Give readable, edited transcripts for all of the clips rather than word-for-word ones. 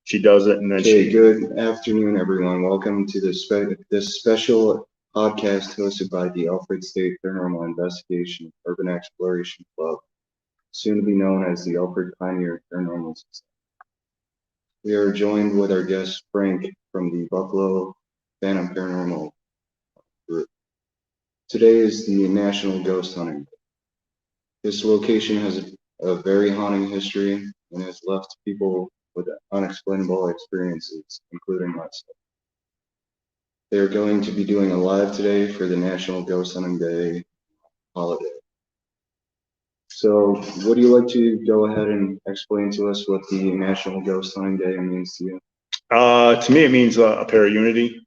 she does it, and then Okay, good afternoon, everyone. Welcome to this special podcast hosted by the Alfred State Paranormal Investigation Urban Exploration Club, soon to be known as the Alfred Pioneer Paranormal Society. We are joined with our guest Frank from the Buffalo Phantom Paranormal Group. Today is the National Ghost Hunting Day. This location has a very haunting history and has left people with unexplainable experiences, including myself. They're going to be doing a live today for the National Ghost Hunting Day holiday. So, would you like to go ahead and explain to us what the National Ghost Hunting Day means to you? To me, it means a pair of unity.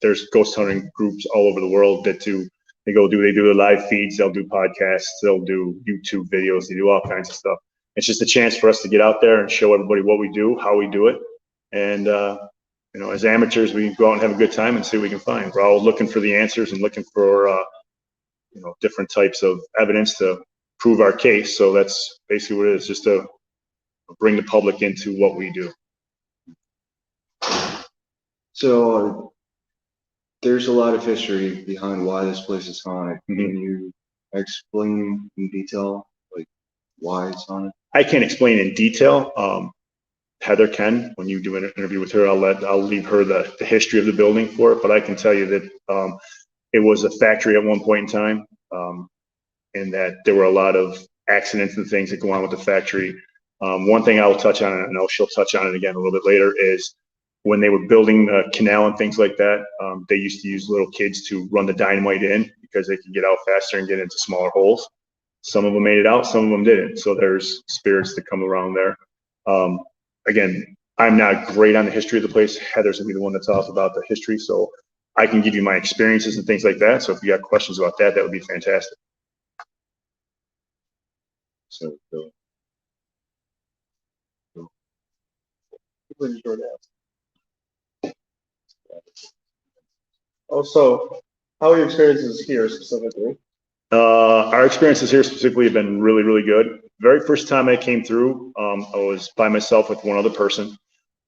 There's ghost hunting groups all over the world that do their live feeds, they'll do podcasts, they'll do YouTube videos, they do all kinds of stuff. It's just a chance for us to get out there and show everybody what we do, how we do it, and as amateurs, we can go out and have a good time and see what we can find. We're all looking for the answers and looking for different types of evidence to prove our case. So that's basically what it is, just to bring the public into what we do. So there's a lot of history behind why this place is haunted. Mm-hmm. Can you explain in detail, like, why it's haunted? I can't explain in detail. Heather can. When you do an interview with her, I'll leave her the history of the building for it. But I can tell you that it was a factory at one point in time, and that there were a lot of accidents and things that go on with the factory. One thing I'll touch on, and she'll touch on it again a little bit later, is when they were building the canal and things like that, they used to use little kids to run the dynamite in because they could get out faster and get into smaller holes. Some of them made it out, some of them didn't. So there's spirits that come around there. Again, I'm not great on the history of the place. Heather's gonna be the one that tells about the history, so I can give you my experiences and things like that. So if you got questions about that, that would be fantastic. So, Also, how are your experiences here specifically? Our experiences here specifically have been really, really good. Very first time I came through, I was by myself with one other person,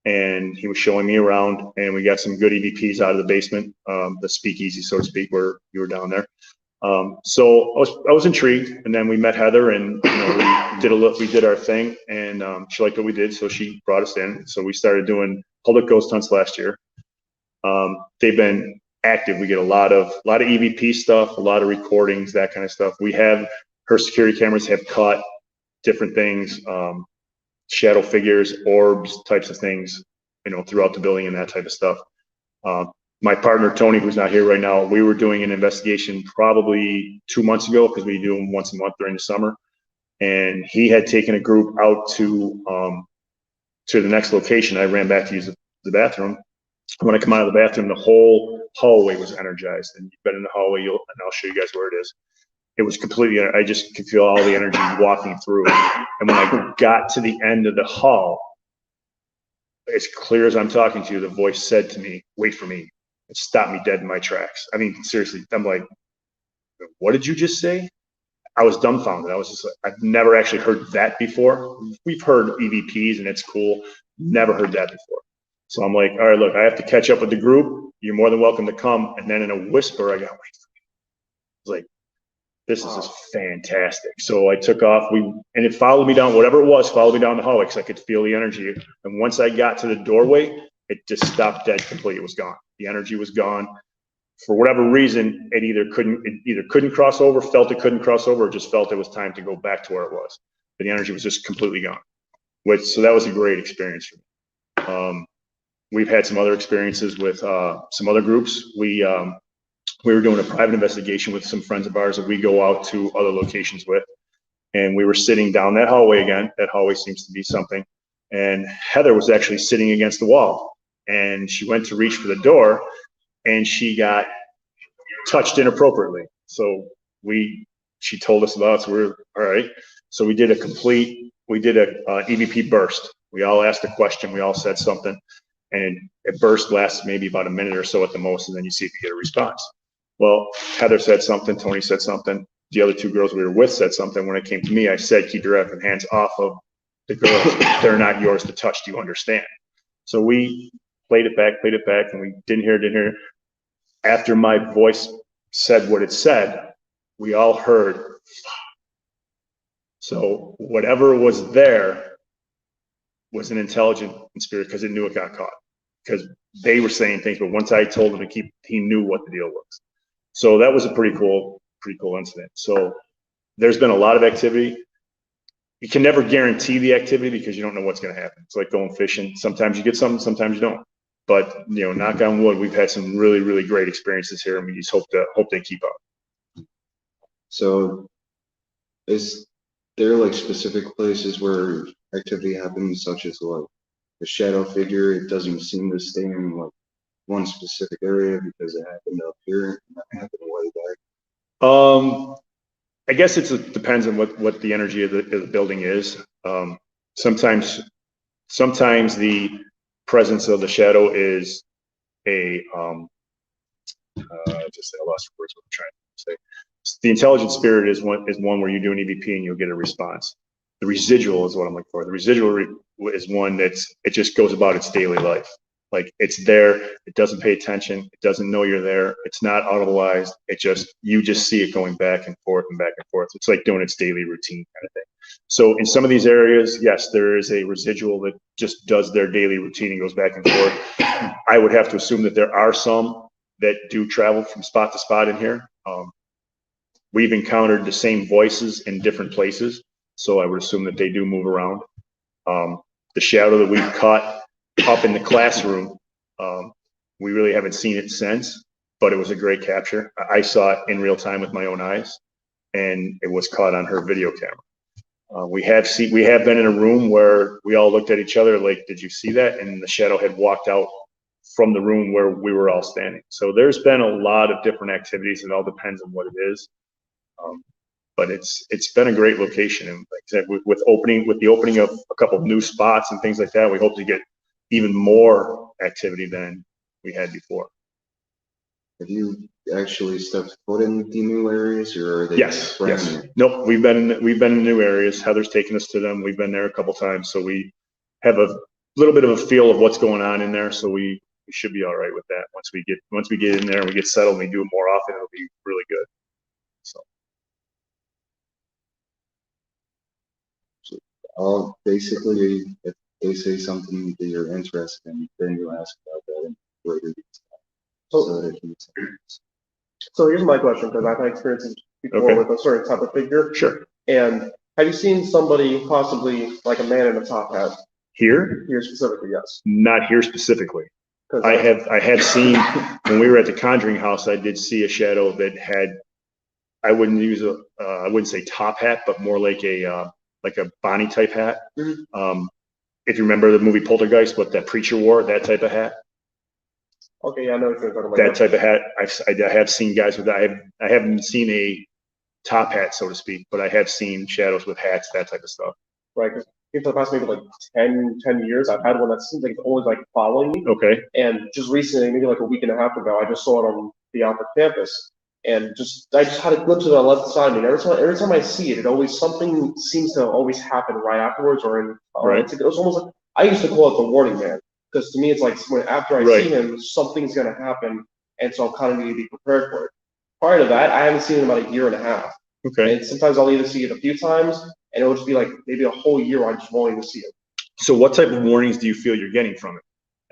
and he was showing me around, and we got some good EVPs out of the basement, the speakeasy, so to speak, where you were down there. So I was intrigued, and then we met Heather, and we did our thing, and she liked what we did, so she brought us in. So we started doing public ghost hunts last year. They've been active. We get a lot of EVP stuff, a lot of recordings, that kind of stuff. We have her security cameras have caught different things, shadow figures, orbs, types of things, throughout the building and that type of stuff. My partner Tony, who's not here right now, we were doing an investigation probably 2 months ago because we do them once a month during the summer, and he had taken a group out to the next location. I ran back to use the bathroom. When I come out of the bathroom, the whole hallway was energized, and you've been in the hallway, and I'll show you guys where it is. It was completely, I just could feel all the energy walking through. And when I got to the end of the hall, as clear as I'm talking to you, the voice said to me, "Wait for me." It stopped me dead in my tracks. I mean, seriously, I'm like, "What did you just say?" I was dumbfounded. I was just like, I've never actually heard that before. We've heard EVPs and it's cool. Never heard that before. So I'm like, all right, look, I have to catch up with the group. You're more than welcome to come. And then in a whisper, I got, wait for me. I was like, this is just fantastic. So I took off. And it followed me down, whatever it was, followed me down the hallway because I could feel the energy. And once I got to the doorway, it just stopped dead completely. It was gone. The energy was gone. For whatever reason, it either couldn't cross over, felt it couldn't cross over, or just felt it was time to go back to where it was. But the energy was just completely gone. So that was a great experience for me. We've had some other experiences with some other groups. We were doing a private investigation with some friends of ours that we go out to other locations with. And we were sitting down that hallway again. That hallway seems to be something. And Heather was actually sitting against the wall. And she went to reach for the door, and she got touched inappropriately. So she told us about it, so we're all right. So we did a EVP burst. We all asked a question, we all said something, and it burst lasts maybe about a minute or so at the most, and then you see if you get a response. Well, Heather said something, Tony said something, the other two girls we were with said something. When it came to me, I said, keep your effing hands off of the girls. They're not yours to touch, do you understand? So we played it back, and we didn't hear it. After my voice said what it said, we all heard. So whatever was there was an intelligent spirit because it knew it got caught. Because they were saying things, but once I told him to keep, he knew what the deal was. So that was a pretty cool incident. So there's been a lot of activity. You can never guarantee the activity because you don't know what's going to happen. It's like going fishing. Sometimes you get something, sometimes you don't. But knock on wood, we've had some really, really great experiences here, and we just hope they keep up. So is there like specific places where activity happens, such as like a shadow figure? It doesn't seem to stay in like one specific area because it happened up here and that happened way back. I guess it depends on what the energy of the building is. Sometimes the presence of the shadow is I lost words what I'm trying to say. The intelligent spirit is one where you do an EVP and you'll get a response. The residual is what I'm looking for. The residual is one it just goes about its daily life. Like it's there, it doesn't pay attention, it doesn't know you're there, it's not audibilized, you just see it going back and forth and back and forth. It's like doing its daily routine kind of thing. So in some of these areas, yes, there is a residual that just does their daily routine and goes back and forth. I would have to assume that there are some that do travel from spot to spot in here. We've encountered the same voices in different places, so I would assume that they do move around. The shadow that we've caught up in the classroom, we really haven't seen it since, but it was a great capture. I saw it in real time with my own eyes, and it was caught on her video camera. We have been in a room where we all looked at each other like, did you see that? And the shadow had walked out from the room where we were all standing. So there's been a lot of different activities. It all depends on what it is. But it's been a great location, and like I said, with the opening of a couple of new spots and things like that, we hope to get even more activity than we had before. Have you actually stepped foot in the new areas, or are they Yes. brand new? Nope, we've been in new areas. Heather's taken us to them. We've been there a couple times, so we have a little bit of a feel of what's going on in there. So we should be all right with that. Once we get in there and we get settled and we do it more often, it'll be really good. So. Basically, if they say something that you're interested in, then you ask about that in greater detail. So here's my question, because I've had experiences before with a certain type of figure. Sure. And have you seen somebody possibly like a man in a top hat? Here? Here specifically, yes. Not here specifically. I have seen when we were at the Conjuring House, I did see a shadow that had, I wouldn't say top hat, but more like a Bonnie type hat. Mm-hmm. If you remember the movie Poltergeist, what that preacher wore, that type of hat. Okay, yeah, I know what you're talking about. That type of hat. I have seen guys with that. I haven't seen a top hat, so to speak, but I have seen shadows with hats, that type of stuff. Right, because for the past maybe like 10 years, I've had one that seems like it's always like following me. Okay. And just recently, maybe like a week and a half ago, I just saw it on the Alfred campus. And I just had a glimpse of it on the left side of me. And every time I see it, something seems to always happen right afterwards, or right. It was almost like, I used to call it the warning man, because to me it's like after I see him, something's gonna happen, and so I'm kind of need to be prepared for it. Prior to that, I haven't seen it in about a year and a half. Okay. And sometimes I'll either see it a few times, and it'll just be like maybe a whole year I'm just wanting to see it. So what type of warnings do you feel you're getting from it?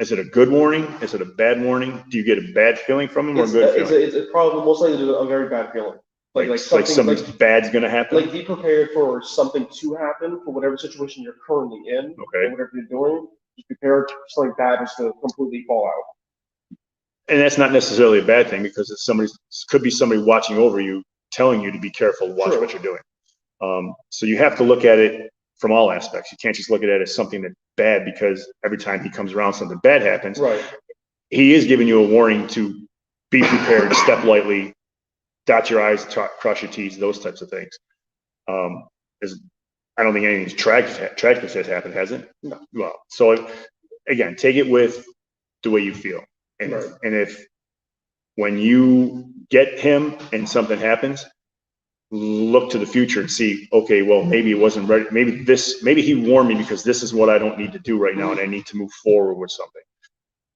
Is it a good warning? Is it a bad warning? Do you get a bad feeling from them or a good feeling? It's probably most likely a very bad feeling. Like something bad's gonna happen? Like be prepared for something to happen for whatever situation you're currently in. Okay. Or whatever you're doing. Just prepare for something bad just to completely fall out. And that's not necessarily a bad thing, because could be somebody watching over you, telling you to be careful, watch what you're doing. So you have to look at it from all aspects. You can't just look at it as something that's bad because every time he comes around something bad happens. Right. He is giving you a warning to be prepared, step lightly, dot your I's, cross your T's, those types of things. I don't think anything tragic has happened, has it? No. Well, so again, take it with the way you feel. And, and if when you get him and something happens, look to the future and see, okay, well, maybe it wasn't ready. Maybe he warned me because this is what I don't need to do right now, and I need to move forward with something.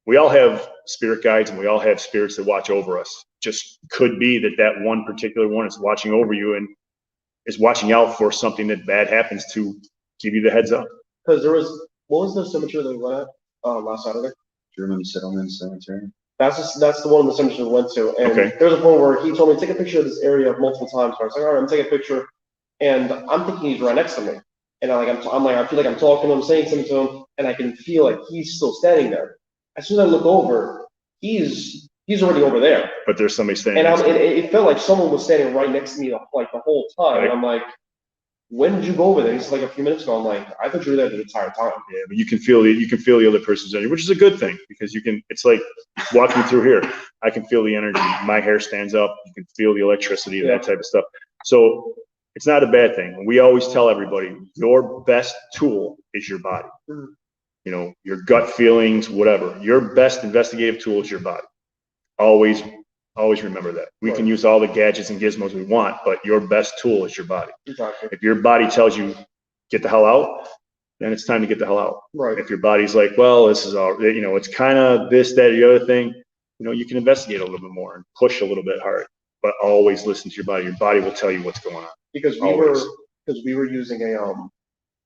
We all have spirit guides and we all have spirits that watch over us. Just could be that one particular one is watching over you and is watching out for something that bad happens to give you the heads up. Because what was the cemetery that we went at last Saturday? German Settlement Cemetery. That's the one of the cemeteries we went to, and Okay. there was a point where he told me to take a picture of this area multiple times. So I was like, all right, I'm taking a picture, and I'm thinking he's right next to me, and I feel like I'm talking to him, saying something to him, and I can feel like he's still standing there. As soon as I look over, he's already over there, But there's somebody standing. and next to you. it felt like someone was standing right next to me the whole time. Right. And I'm like, when did you go over there? He's like, a few minutes ago. I'm like, I thought you were there the entire time. Yeah, but you can feel the other person's energy, which is a good thing because it's like walking through here. I can feel the energy. My hair stands up. You can feel the electricity and that type of stuff. So it's not a bad thing. We always tell everybody your best tool is your body. Mhm. You know, your gut feelings, whatever. Your best investigative tool is your body. Always remember that. We can use all the gadgets and gizmos we want, but your best tool is your body. Exactly. If your body tells you get the hell out, then it's time to get the hell out. Right. If your body's like, well, this is all, it's kind of this, that, or the other thing, you can investigate a little bit more and push a little bit hard, but always listen to your body. Your body will tell you what's going on. Because Always. we were using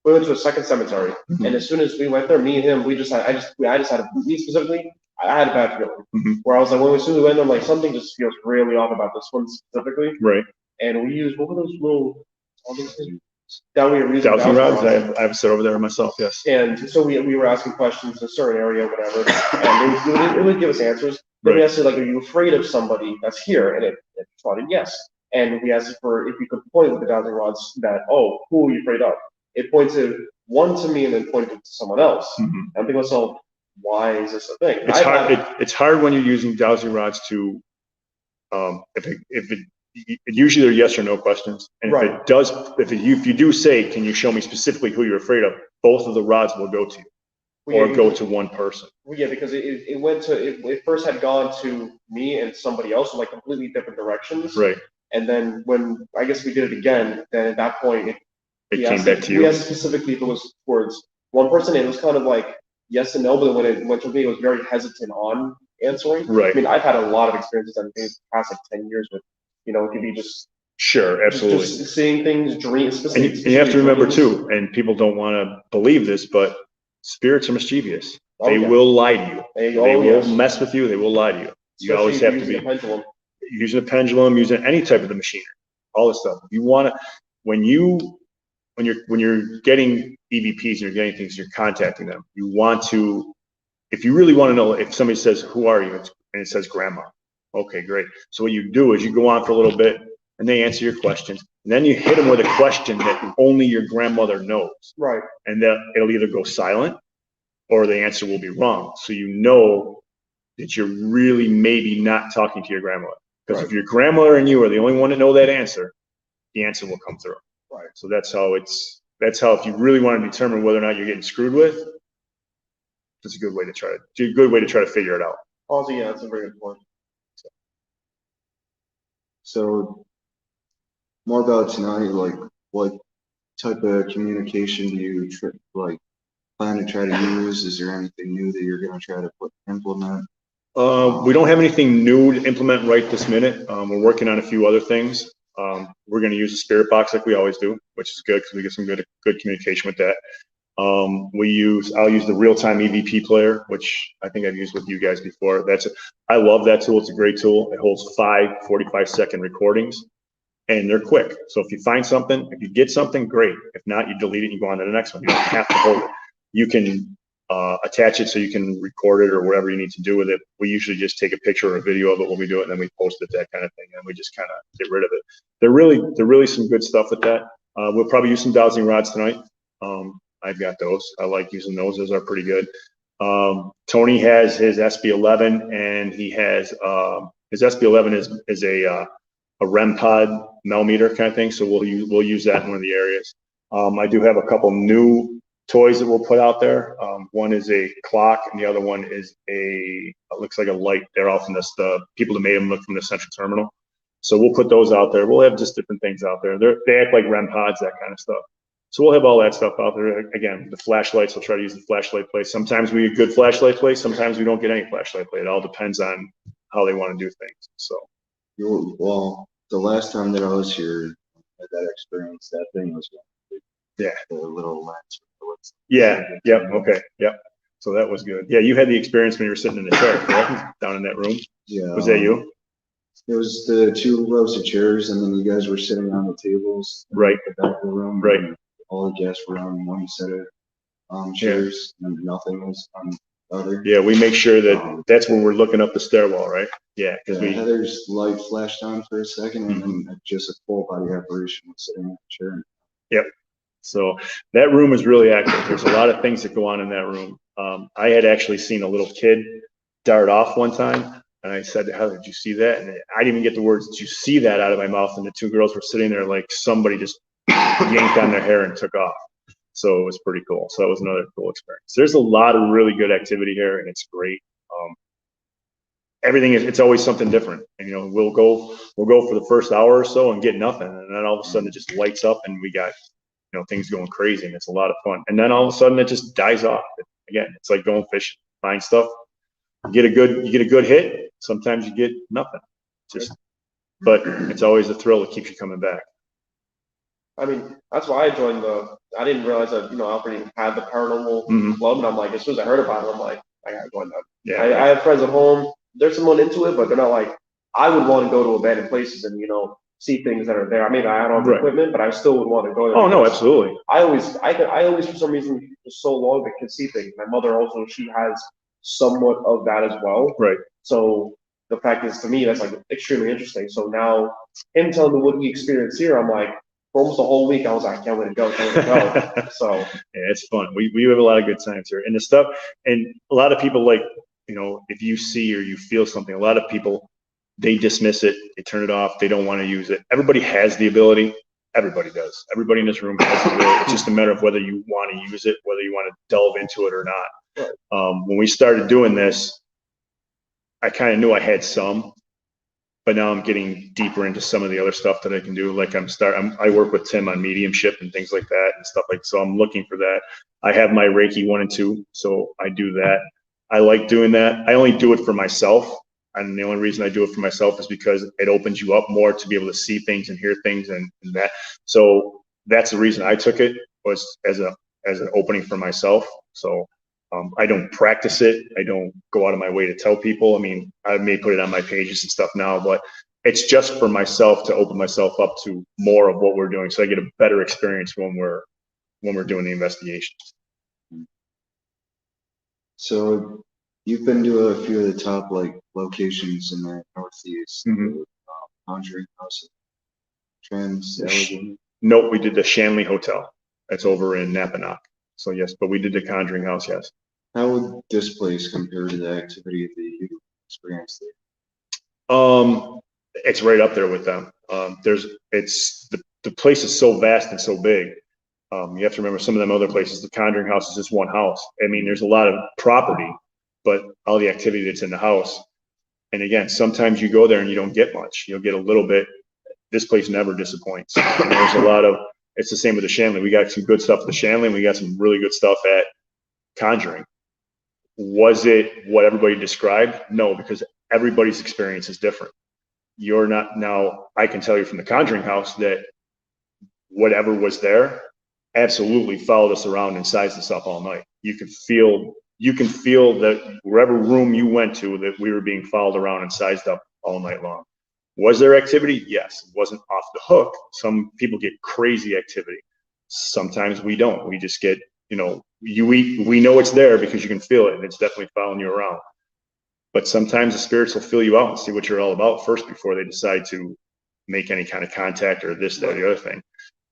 we went to a second cemetery, Mhm. and as soon as we went there, me and him, I just had me specifically, I had a bad feeling. Mhm. Where I was like, as soon as we went there, I'm like, something just feels really off about this one specifically. Right. And we used, what were those little, all those things? That we were using. Dowsing rods, I rods. have set over there myself, yes. And so we were asking questions in a certain area, whatever, and it would give us answers. Then we Right. asked it, like, are you afraid of somebody that's here? And it responded yes. And we asked it for if you could point with the dowsing rods that, oh, who are you afraid of? It pointed one to me and then pointed to someone else. Mhm. And I'm thinking to myself, why is this a thing? It's hard. It's hard when you're using dowsing rods to, usually they're yes or no questions. And Right. if you do say, can you show me specifically who you're afraid of? Both of the rods will go to you or go to one person. Yeah, because it first had gone to me and somebody else in like completely different directions. Right. And then when I guess we did it again, then at that point It came back to we you. asked specifically if it was towards one person, and it was kind of like yes and no, but when it went to me, it was very hesitant on answering. Right. I mean, I've had a lot of experiences in the past like 10 years with, it could be just Sure, absolutely. just seeing things, dreams. And you have to remember too, and people don't want to believe this, but spirits are mischievous. Oh, They yeah. will lie to you. They They will yes. mess with you. They will lie to you. You Especially always if have you're to be using a pendulum. using a pendulum, using any type of the machinery, all this stuff. If you want to, when you're getting EVPs and you're getting things, you're contacting them. You want to, if you really want to know, if somebody says, "Who are you?" and it says "Grandma," okay, great. So what you do is you go on for a little bit, and they answer your questions, and then you hit them with a question that only your grandmother knows, Right. and that it'll either go silent or the answer will be wrong. So you know that you're really maybe not talking to your grandmother. Because if your grandmother and you are the only one to know that answer, the answer will come through. Right. So that's how if you really want to determine whether or not you're getting screwed with, it's a good way to try to figure it out. Also, yeah, that's a very good point. So more about tonight, like what type of communication do you plan to try to use? Is there anything new that you're going to try to implement? We don't have anything new to implement right this minute. We're working on a few other things. We're going to use the spirit box like we always do, which is good because we get some good communication with that. I'll use the real-time EVP player, which I think I've used with you guys before. I love that tool. It's a great tool. It holds 5 45-second recordings, and they're quick. So if you find something, if you get something, great. If not, you delete it and you go on to the next one. You don't have to hold it. You can attach it so you can record it or whatever you need to do with it. We usually just take a picture or a video of it when we do it, and then we post it, that kind of thing, and we just kind of get rid of it. They're really some good stuff with that. We'll probably use some dowsing rods tonight. I've got those. I like using those. Those are pretty good. Tony has his SB11, and he has his SB11 is a REM pod millimeter kind of thing. So we'll use that in one of the areas. I do have a couple new toys that we'll put out there. One is a clock, and the other one is it looks like a light. They're all from the people that made them look from the central terminal. So we'll put those out there. We'll have just different things out there. They act like REM pods, that kind of stuff. So we'll have all that stuff out there. Again, the flashlights, we'll try to use the flashlight play. Sometimes we get good flashlight play. Sometimes we don't get any flashlight play. It all depends on how they want to do things. So. Well, the last time that I was here, I had that experience. That thing was Yeah. the little lens. Yeah. Yep. Okay. Yep. So that was good. Yeah. You had the experience when you were sitting in the chair, correct? Down in that room. Yeah. Was that you? It was the 2 rows of chairs, and then you guys were sitting on the tables. Right. At the back of the room. Right. And all the guests were on one set of chairs, and nothing was on the other. Yeah. We make sure that that's when we're looking up the stairwell, right? Yeah. Because Yeah, Heather's light flashed on for a second, and then just a full body apparition was sitting in the chair. Yep. So that room is really active. There's a lot of things that go on in that room. I had actually seen a little kid dart off one time, and I said to Heather, "Did you see that?" And I didn't even get the words "Did you see that?" out of my mouth, and the 2 girls were sitting there like somebody just yanked on their hair and took off. So it was pretty cool. So that was another cool experience. There's a lot of really good activity here, and it's great. Everything is, it's always something different. And, we'll go for the first hour or so and get nothing. And then all of a sudden it just lights up and we got, things going crazy, and it's a lot of fun. And then all of a sudden it just dies off. Again, it's like going fishing, find stuff. You get a good hit. Sometimes you get nothing. But it's always a thrill that keeps you coming back. I mean, that's why I joined I didn't realize that, Alfred even had the paranormal club, and I'm like, as soon as I heard about it, I'm like, I gotta join that. Yeah. I have friends at home, they're somewhat into it, but they're not like, I would want to go to abandoned places and, see things that are there. I mean, I had all the equipment, but I still would want to go there. Oh, no, absolutely. I always, for some reason, for so long, I could see things. My mother also, she has somewhat of that as well. Right. So the fact is, to me, that's like extremely interesting. So now, him telling me what he experienced here, I'm like, for almost a whole week, I was like, can't wait to go. So yeah, it's fun. We have a lot of good times here, and the stuff. And a lot of people like, if you see or you feel something, a lot of people, they dismiss it, they turn it off, they don't want to use it. Everybody has the ability. Everybody does. Everybody in this room has the ability. It's just a matter of whether you want to use it, whether you want to delve into it or not. When we started doing this, I kind of knew I had some, but now I'm getting deeper into some of the other stuff that I can do. Like I work with Tim on mediumship and things like that and stuff like, so I'm looking for that. I have my Reiki 1 and 2, so I do that. I like doing that. I only do it for myself. And the only reason I do it for myself is because it opens you up more to be able to see things and hear things and that. So that's the reason I took it, was as an opening for myself. So I don't practice it. I don't go out of my way to tell people. I mean, I may put it on my pages and stuff now, but it's just for myself to open myself up to more of what we're doing, so I get a better experience when we're doing the investigations. So you've been to a few of the top locations in the Northeast. Conjuring House, Trans Allegheny. Nope, we did the Shanley Hotel. That's over in Napanoch. So yes, but we did the Conjuring House, yes. How would this place compare to the activity that you experienced there? It's right up there with them. The place is so vast and so big. You have to remember some of them other places, the Conjuring House is just one house. I mean, there's a lot of property, but all the activity that's in the house. And again, sometimes you go there and you don't get much. You'll get a little bit. This place never disappoints. And there's a lot of, it's the same with the Shanley. We got some good stuff at the Shanley, and we got some really good stuff at Conjuring. Was it what everybody described? No, because everybody's experience is different. You're not, now I can tell you from the Conjuring House that whatever was there absolutely followed us around and sized us up all night. You can feel that wherever room you went to, that we were being followed around and sized up all night long. Was there activity? Yes. It wasn't off the hook. Some people get crazy activity. Sometimes we don't. We just get, we know it's there because you can feel it, and it's definitely following you around. But sometimes the spirits will feel you out and see what you're all about first before they decide to make any kind of contact or this, that, or the other thing.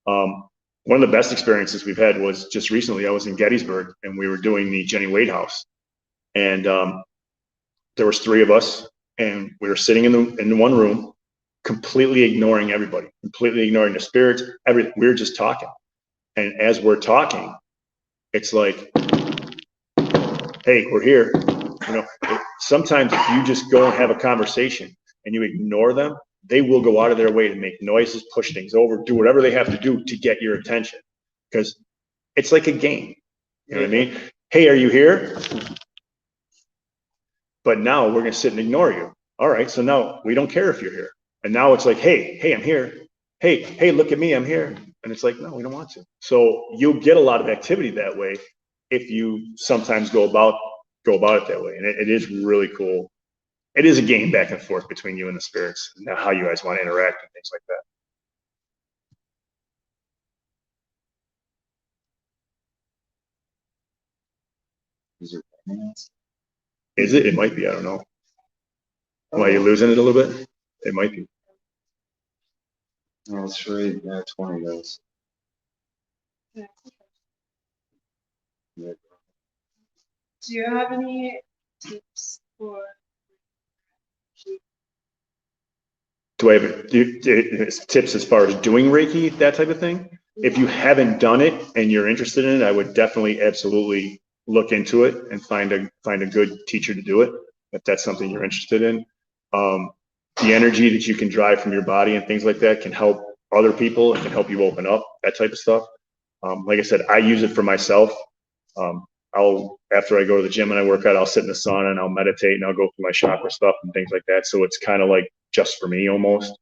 One of the best experiences we've had was just recently. I was in Gettysburg, and we were doing the Jenny Wade house, and there was 3 of us, and we were sitting in one room, completely ignoring everybody, completely ignoring the spirits, everything. We were just talking, and as we're talking, it's like, hey, we're here. Sometimes if you just go and have a conversation and you ignore them, they will go out of their way to make noises, push things over, do whatever they have to do to get your attention. Because it's like a game. You know what I mean? Hey, are you here? But now we're going to sit and ignore you. All right. So now we don't care if you're here. And now it's like, hey, I'm here. Hey, look at me, I'm here. And it's like, no, we don't want to. So you'll get a lot of activity that way if you sometimes go about it that way. And it is really cool. It is a game back and forth between you and the spirits, and how you guys want to interact and things like that. Is there finance? Is it? It might be. I don't know. Why, you losing it a little bit? It might be. No, it's right. Yeah, 20 does. Yeah. Yeah. Do you have any tips for? Do I have tips as far as doing Reiki, that type of thing? If you haven't done it and you're interested in it, I would definitely, absolutely look into it and find a good teacher to do it, if that's something you're interested in. The energy that you can drive from your body and things like that can help other people. It can help you open up, that type of stuff. Like I said, I use it for myself. After I go to the gym and I work out, I'll sit in the sauna and I'll meditate and I'll go through my chakra stuff and things like that. So it's kind of like just for me almost,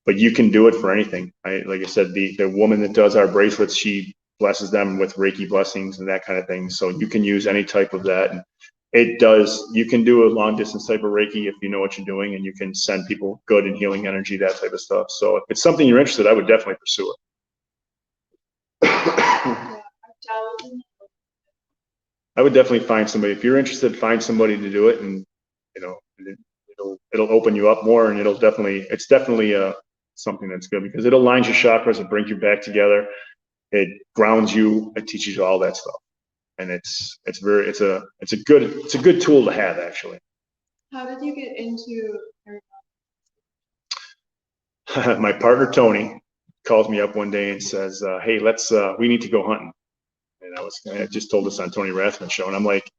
but you can do it for anything. Like I said, the woman that does our bracelets, she blesses them with Reiki blessings and that kind of thing. So you can use any type of that. And you can do a long distance type of Reiki if you know what you're doing, and you can send people good and healing energy, that type of stuff. So if it's something you're interested, I would definitely pursue it. Yeah, I've dabbled in I would definitely find somebody. If you're interested, find somebody to do it, and it'll open you up more, and it's definitely something that's good, because it aligns your chakras, it brings you back together, it grounds you, it teaches you all that stuff, and it's a good tool to have, actually. How did you get into? My partner Tony calls me up one day and says, "Hey, we need to go hunting." And I just told this on Tony Rathman show, and I'm like,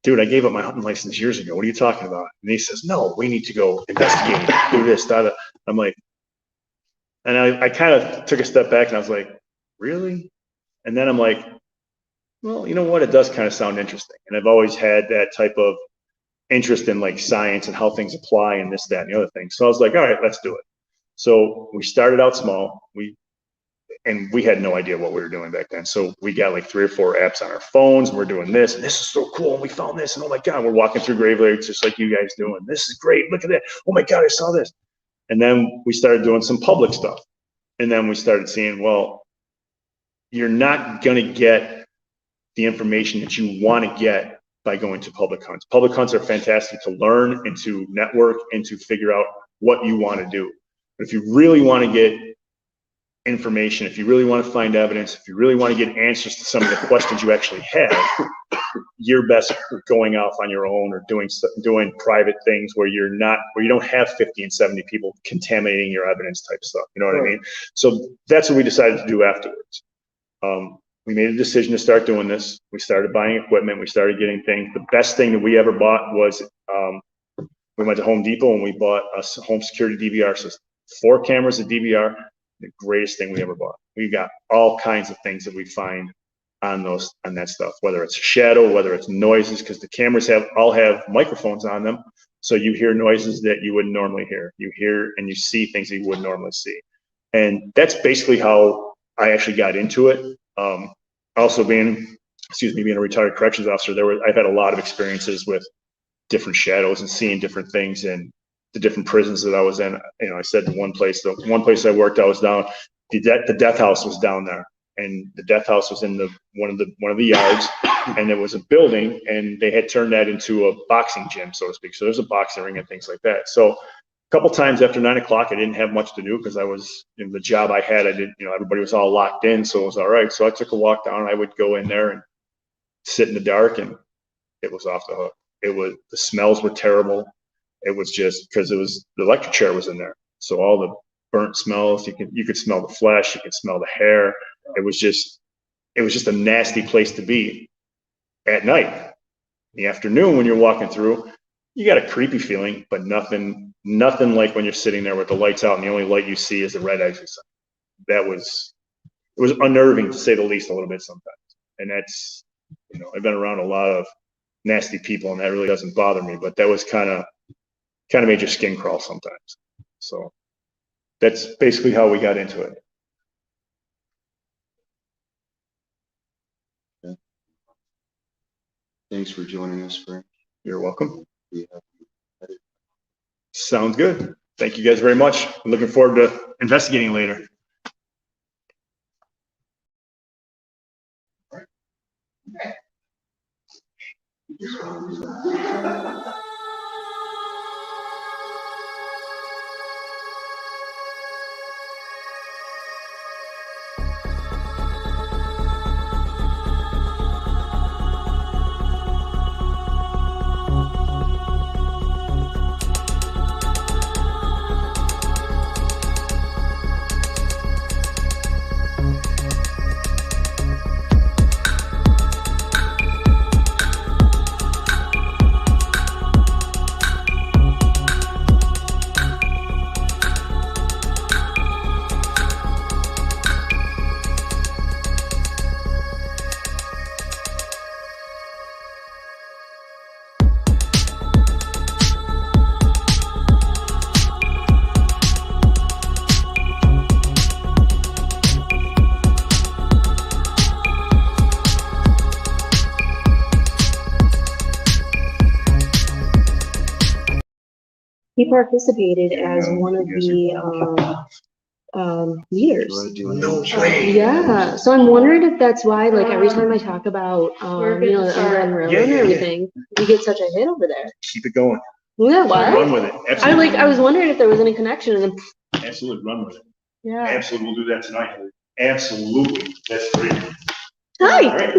"Dude, I gave up my hunting license years ago. What are you talking about?" And he says, "No, we need to go investigate, do this, that." I'm like, and I kind of took a step back and I was like, "Really?" And then I'm like, "Well, you know what? It does kind of sound interesting." And I've always had that type of interest in like science and how things apply and this, that, and the other thing. So I was like, "All right, let's do it." So we started out small. We had no idea what we were doing back then. So we got like 3 or 4 apps on our phones, and we're doing this, and this is so cool. And we found this, and oh my God, we're walking through Grave Lakes just like you guys doing. This is great. Look at that. Oh my God, I saw this. And then we started doing some public stuff. And then we started seeing, well, you're not going to get the information that you want to get by going to public hunts. Public hunts are fantastic to learn and to network and to figure out what you want to do. But if you really want to get information, if you really want to find evidence, if you really want to get answers to some of the questions you actually have, you're best going off on your own or doing private things where you don't have 50 and 70 people contaminating your evidence type stuff. You know what I mean? So that's what we decided to do afterwards. We made a decision to start doing this. We started buying equipment. We started getting things. The best thing that we ever bought was we went to Home Depot and we bought a home security DVR system. 4 cameras of DVR, the greatest thing we ever bought. We got all kinds of things that we find on that stuff, whether it's shadow, whether it's noises, because the cameras all have microphones on them. So you hear noises that you wouldn't normally hear. You hear and you see things that you wouldn't normally see. And that's basically how I actually got into it. Also being a retired corrections officer, I've had a lot of experiences with different shadows and seeing different things in the different prisons that I was in. I said the one place I worked, I was down, the death house was down there, and the death house was in one of the yards, and there was a building, and they had turned that into a boxing gym, so to speak. So there's a boxing ring and things like that. So a couple times after 9 o'clock, I didn't have much to do because I was in the job I had. Everybody was all locked in, so it was all right. So I took a walk down. I would go in there and sit in the dark, and it was off the hook. The smells were terrible. It was just because the electric chair was in there. So all the burnt smells, you could smell the flesh, you could smell the hair. It was just a nasty place to be at night. In the afternoon, when you're walking through, you got a creepy feeling, but nothing like when you're sitting there with the lights out and the only light you see is the red exit sign. It was unnerving to say the least a little bit sometimes. And that's, I've been around a lot of nasty people and that really doesn't bother me, but that was kind of made your skin crawl sometimes. So that's basically how we got into it. Thanks for joining us, Frank. You're welcome. We have Sounds good. Thank you guys very much. I'm looking forward to investigating later. He participated as one of the leaders. no Yeah, so I'm wondering if that's why, like, every time I talk about, We're good to the start. Underground Railroad Yeah, and yeah, yeah. everything, we get such a hit over there. Keep it going. Yeah, Run what? with it. Absolutely. I was wondering if there was any connection, and then, Absolutely run with it. yeah. Absolutely, we'll do that tonight. Absolutely. That's great. Hi.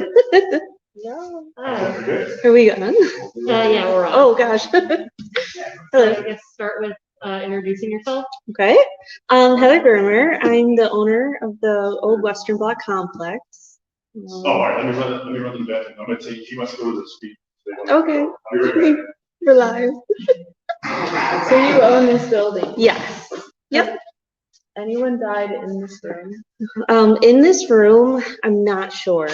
No. Very good. Are we good? Yeah, we're on. Oh, gosh. I Hello. guess start with introducing yourself. Okay. Heather Germer. I'm the owner of the Old Western Block Complex. Oh, all right, let me run to the bathroom. I'm gonna take, he must go to the speak. Okay. I'll be right back. We're live. So you own this building. Yes. Yep. Anyone died in this room? In this room, I'm not sure.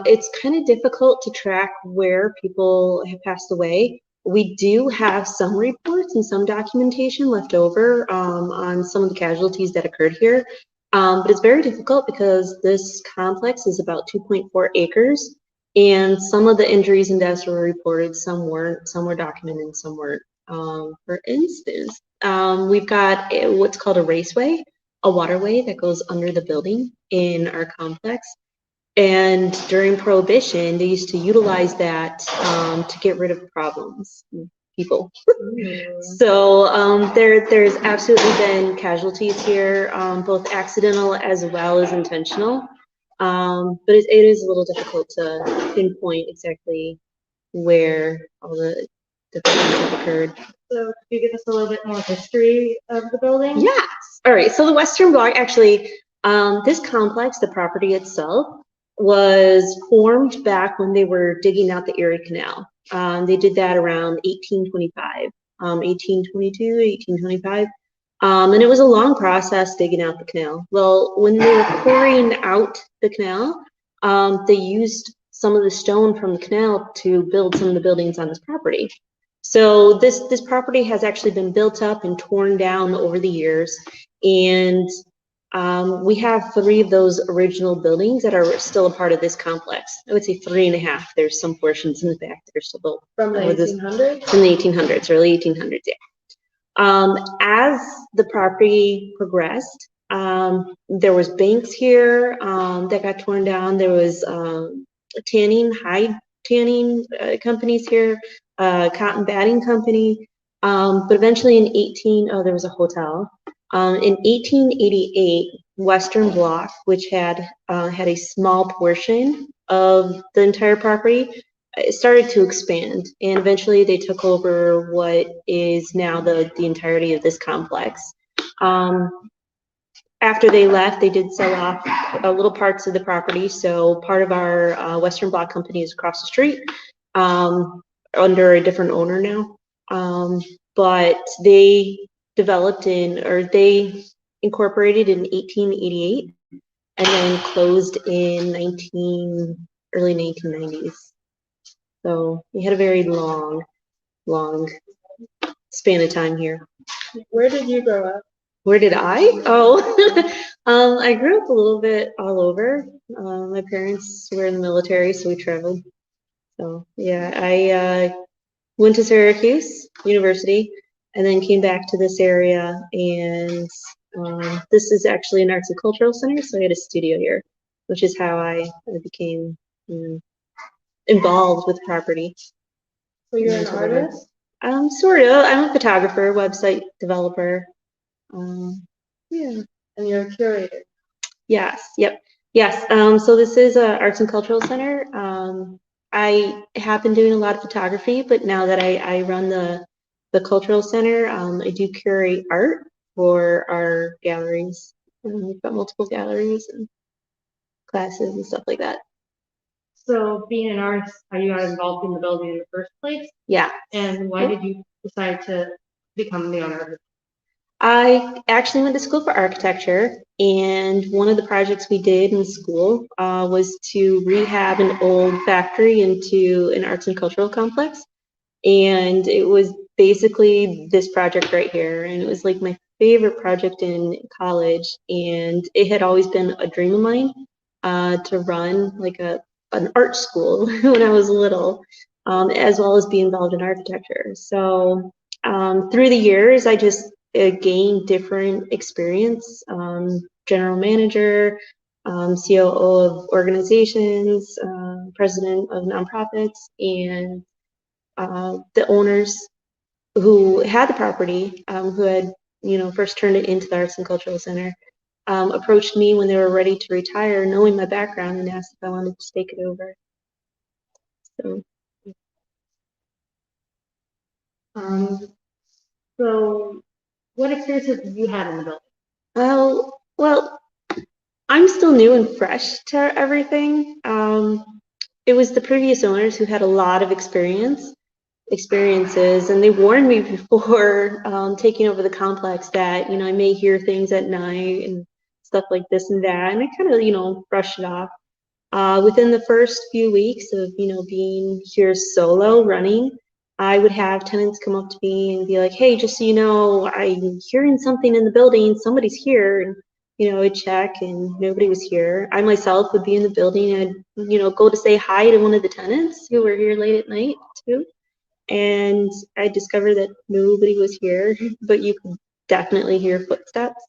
It's kind of difficult to track where people have passed away. We do have some reports and some documentation left over on some of the casualties that occurred here. But it's very difficult because this complex is about 2.4 acres, and some of the injuries and deaths were reported, some weren't, some were documented, and some weren't. For instance, we've got what's called a raceway, a waterway that goes under the building in our complex. And during Prohibition, they used to utilize that to get rid of problems, people. So there's absolutely been casualties here, both accidental as well as intentional. But it is a little difficult to pinpoint exactly where all the things have occurred. So could you give us a little bit more history of the building? Yes. All right. So the Western Block, actually, this complex, the property itself, was formed back when they were digging out the Erie Canal. They did that around 1825, 1822, 1825. And it was a long process digging out the canal. Well, when they were pouring out the canal, they used some of the stone from the canal to build some of the buildings on this property. So this property has actually been built up and torn down over the years, and we have 3 of those original buildings that are still a part of this complex. I would say 3.5. There's some portions in the back that are still built From the 1800s? from the 1800s, early 1800s. Yeah. As the property progressed, there was banks here that got torn down. There was hide tanning companies here. Cotton batting company, but eventually there was a hotel. In 1888, Western Block, which had a small portion of the entire property, it started to expand, and eventually they took over what is now the entirety of this complex. After they left, they did sell off little parts of the property, so part of our Western Block company is across the street. Under a different owner now. But they they incorporated in 1888 and then closed in early 1990s. So we had a very long span of time here. Where did you grow up? Where did I? Oh, I grew up a little bit all over. My parents were in the military, so we traveled. So yeah, I went to Syracuse University and then came back to this area. And this is actually an arts and cultural center, so I had a studio here, which is how I became involved with property. So you're an artist? Sort of. I'm a photographer, website developer. Yeah. And you're a curator? Yes. Yep. Yes. So this is a arts and cultural center. I have been doing a lot of photography, but now that I run the cultural center, I do curate art for our galleries. We've got multiple galleries and classes and stuff like that. So being an artist, how you got involved in the building in the first place? Yeah. And why did you decide to become the owner of it? I actually went to school for architecture, and one of the projects we did in school was to rehab an old factory into an arts and cultural complex. And it was basically this project right here, and it was like my favorite project in college, and it had always been a dream of mine to run like an art school when I was little, as well as be involved in architecture. So through the years, I just gained different experience, general manager, COO of organizations, president of nonprofits, and the owners who had the property, who had first turned it into the Arts and Cultural Center, approached me when they were ready to retire, knowing my background, and asked if I wanted to take it over. So. So what experiences have you had in the building? Well, I'm still new and fresh to everything. It was the previous owners who had a lot of experiences, and they warned me before taking over the complex that I may hear things at night and stuff like this and that, and I kind of brushed it off. Within the first few weeks of being here solo running, I would have tenants come up to me and be like, "Hey, just so you know, I'm hearing something in the building. Somebody's here." And I'd check, and nobody was here. I myself would be in the building and go to say hi to one of the tenants who were here late at night too, and I discovered that nobody was here, but you could definitely hear footsteps.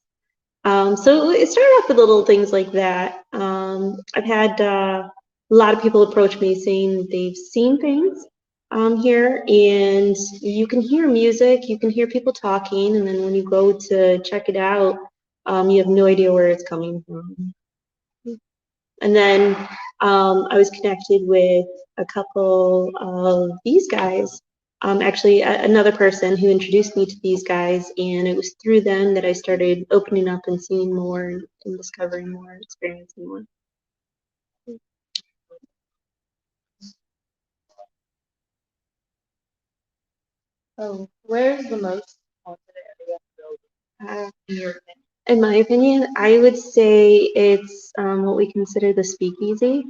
So it started off with little things like that. I've had a lot of people approach me saying they've seen things here, and you can hear music, you can hear people talking, and then when you go to check it out, you have no idea where it's coming from. And then I was connected with a couple of these guys. Actually, another person who introduced me to these guys, and it was through them that I started opening up and seeing more and discovering more, experiencing more. Oh, where's the most haunted area of the building, in your opinion? In my opinion, I would say it's what we consider the Speakeasy.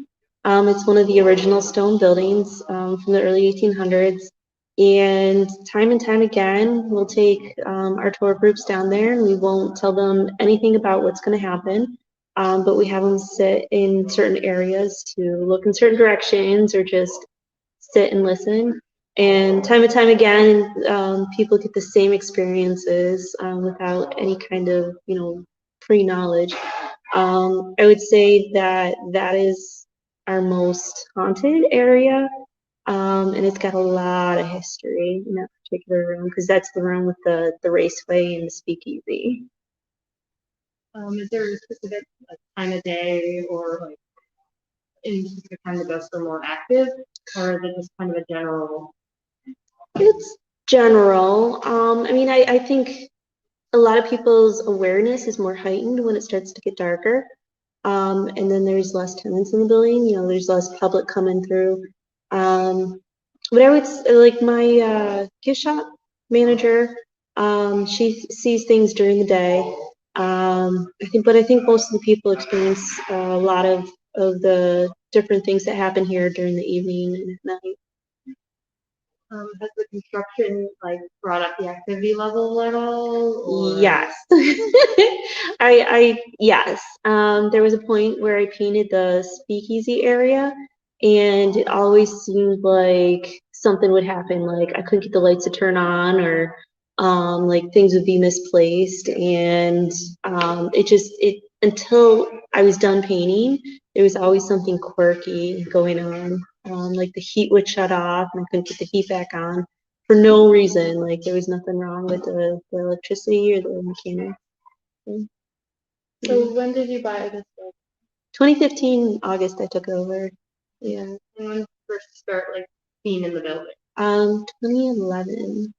It's one of the original stone buildings from the early 1800s. And time again, we'll take our tour groups down there, and we won't tell them anything about what's going to happen, but we have them sit in certain areas to look in certain directions or just sit and listen. And time again, people get the same experiences without any kind of pre-knowledge. I would say that is our most haunted area. And it's got a lot of history in that particular room because that's the room with the raceway and the speakeasy. Is there a specific time of day or like any specific time that those are more active, or is it just kind of a general? It's general. I mean, I think a lot of people's awareness is more heightened when it starts to get darker. And then there's less tenants in the building, there's less public coming through. But I would like my gift shop manager. She sees things during the day. But I think most of the people experience a lot of the different things that happen here during the evening and at night. Has the construction like brought up the activity level at all? Or? Yes. Yes. There was a point where I painted the speakeasy area, and it always seemed like something would happen. Like I couldn't get the lights to turn on, or like things would be misplaced, and it until I was done painting, there was always something quirky going on. Like the heat would shut off, and I couldn't get the heat back on for no reason. Like there was nothing wrong with the electricity or the mechanics. So when did you buy this building? 2015 August I took over. Yeah. And when did you first start like being in the building? 2011.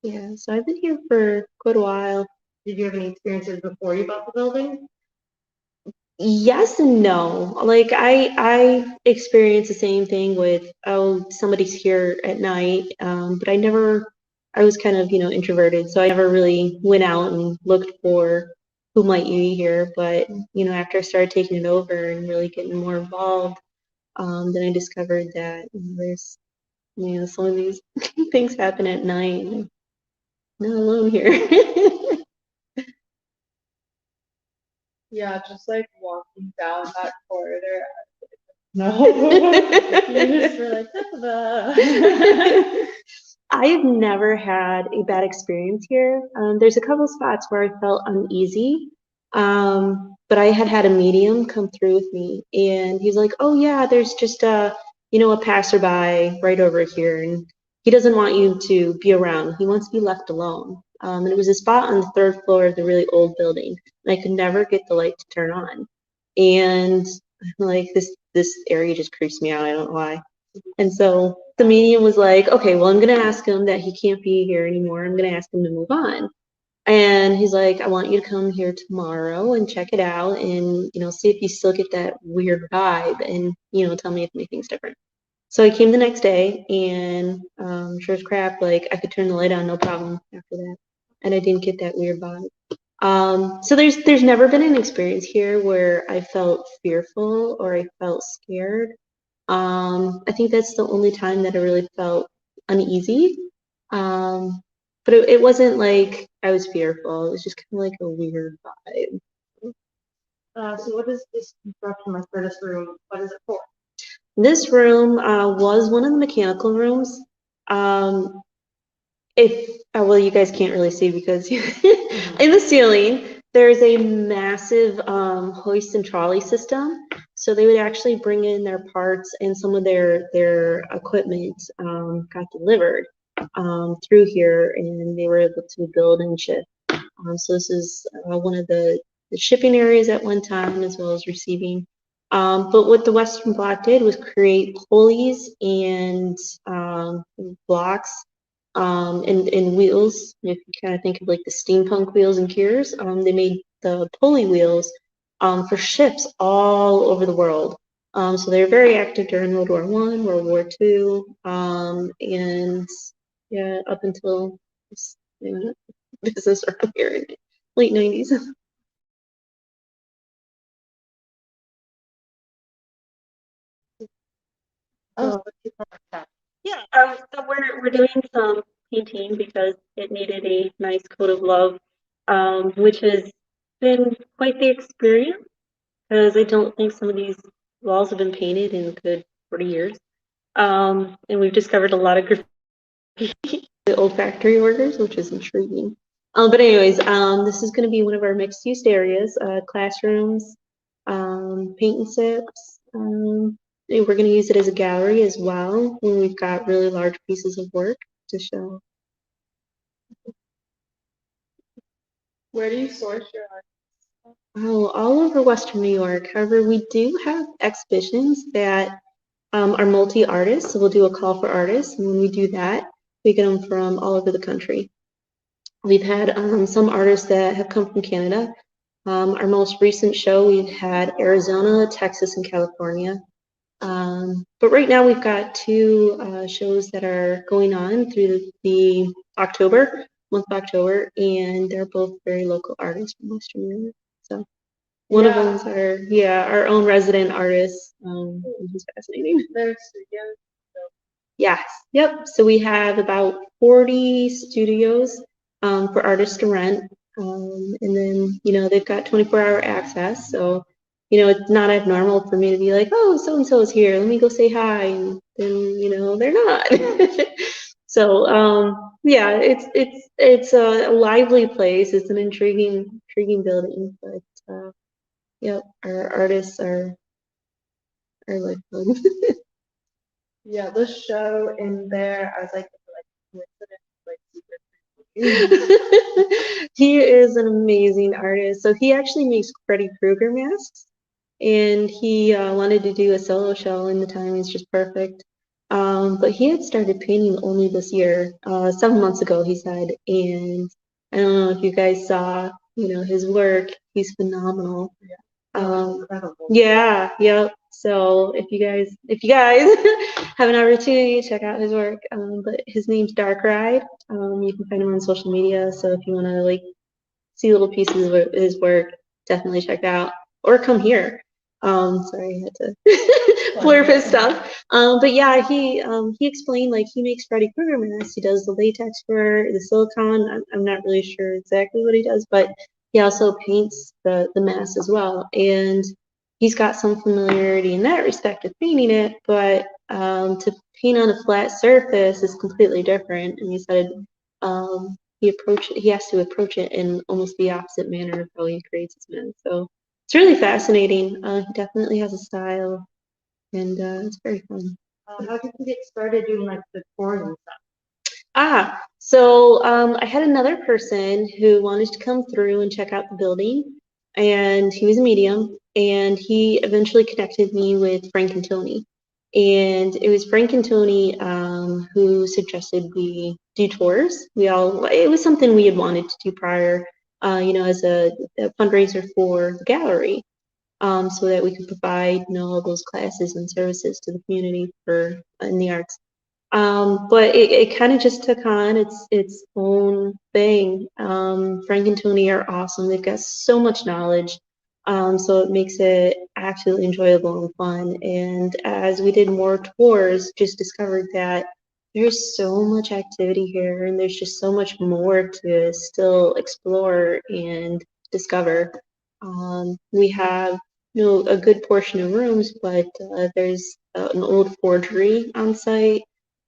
Yeah. So I've been here for quite a while. Did you have any experiences before you bought the building? Yes and no. Like I experienced the same thing with, oh, somebody's here at night. But I was kind of, introverted, so I never really went out and looked for who might be here. But, after I started taking it over and really getting more involved, then I discovered that there's, some of these things happen at night. I'm not alone here. Yeah, just like walking down that corridor. No, you just were like, "Ta-da." I've never had a bad experience here. There's a couple spots where I felt uneasy, but I had a medium come through with me, and he's like, "Oh yeah, there's just a passerby right over here, and he doesn't want you to be around. He wants to be left alone." And it was a spot on the third floor of the really old building, and I could never get the light to turn on, and like this area just creeps me out. I don't know why. And so the medium was like, okay, well, I'm going to ask him that he can't be here anymore. I'm going to ask him to move on. And he's like, I want you to come here tomorrow and check it out and, see if you still get that weird vibe and, tell me if anything's different. So I came the next day and sure as crap, like I could turn the light on, no problem after that. And I didn't get that weird vibe. So there's never been an experience here where I felt fearful or I felt scared. I think that's the only time that I really felt uneasy. But it wasn't like I was fearful. It was just kind of like a weird vibe. So what is this construction like for this room? What is it for? This room was one of the mechanical rooms. Well, you guys can't really see because in the ceiling, there's a massive hoist and trolley system. So they would actually bring in their parts and some of their equipment got delivered through here, and they were able to build and ship. So this is one of the shipping areas at one time, as well as receiving. But what the Western Block did was create pulleys and blocks and wheels. If you kind of think of like the steampunk wheels and gears, they made the pulley wheels for ships all over the world. So they were very active during World War I, World War II, and yeah, up until this business around here in the late 90s. Oh, Yeah, so we're doing some painting because it needed a nice coat of love, which has been quite the experience because I don't think some of these walls have been painted in a good 40 years. And we've discovered a lot of graffiti, the old factory orders, which is intriguing. But anyways, this is going to be one of our mixed-use areas, classrooms, paint and sips. And we're going to use it as a gallery as well when we've got really large pieces of work to show. Where do you source your art? Oh, all over Western New York. However, we do have exhibitions that are multi-artists. So we'll do a call for artists, and when we do that, we get them from all over the country. We've had some artists that have come from Canada. Our most recent show, we've had Arizona, Texas, and California. But right now we've got two shows that are going on through the October, month of October, and they're both very local artists from Western New York. So one of Yeah. them's our own resident artist, who's fascinating. Their studios. Yes, yep. So we have about 40 studios for artists to rent. And then, they've got 24-hour access. So, it's not abnormal for me to be like, oh, so and so is here. Let me go say hi. And then, they're not. So, yeah, it's a lively place. It's an intriguing building. But yep, our artists are like fun. Yeah, the show in there, I was like, coincidence, like super. He is an amazing artist. So he actually makes Freddy Krueger masks, and he wanted to do a solo show, and the timing's just perfect. But he had started painting only this year, 7 months ago, he said, and I don't know if you guys saw, his work. He's phenomenal. Incredible. Yeah, yep. So if you guys have an opportunity to check out his work, but his name's Dark Ride. You can find him on social media. So if you want to like see little pieces of his work, definitely check out or come here. Sorry, I had to blurb his stuff. But yeah, he explained like he makes Freddy Krueger masks. He does the latex for the silicone. I'm not really sure exactly what he does, but he also paints the mask as well. And he's got some familiarity in that respect of painting it, but to paint on a flat surface is completely different. And he said he has to approach it in almost the opposite manner of how he creates his mask. So it's really fascinating. He definitely has a style, and it's very fun. How did you get started doing like the tours and stuff? So I had another person who wanted to come through and check out the building, and he was a medium, and he eventually connected me with Frank and Tony. And it was Frank and Tony who suggested we do tours. It was something we had wanted to do prior, as a fundraiser for the gallery, so that we could provide, all those classes and services to the community in the arts. But it kind of just took on its own thing. Frank and Tony are awesome. They've got so much knowledge. So it makes it absolutely enjoyable and fun. And as we did more tours, just discovered that there's so much activity here and there's just so much more to still explore and discover. We have, a good portion of rooms, but there's an old forgery on site.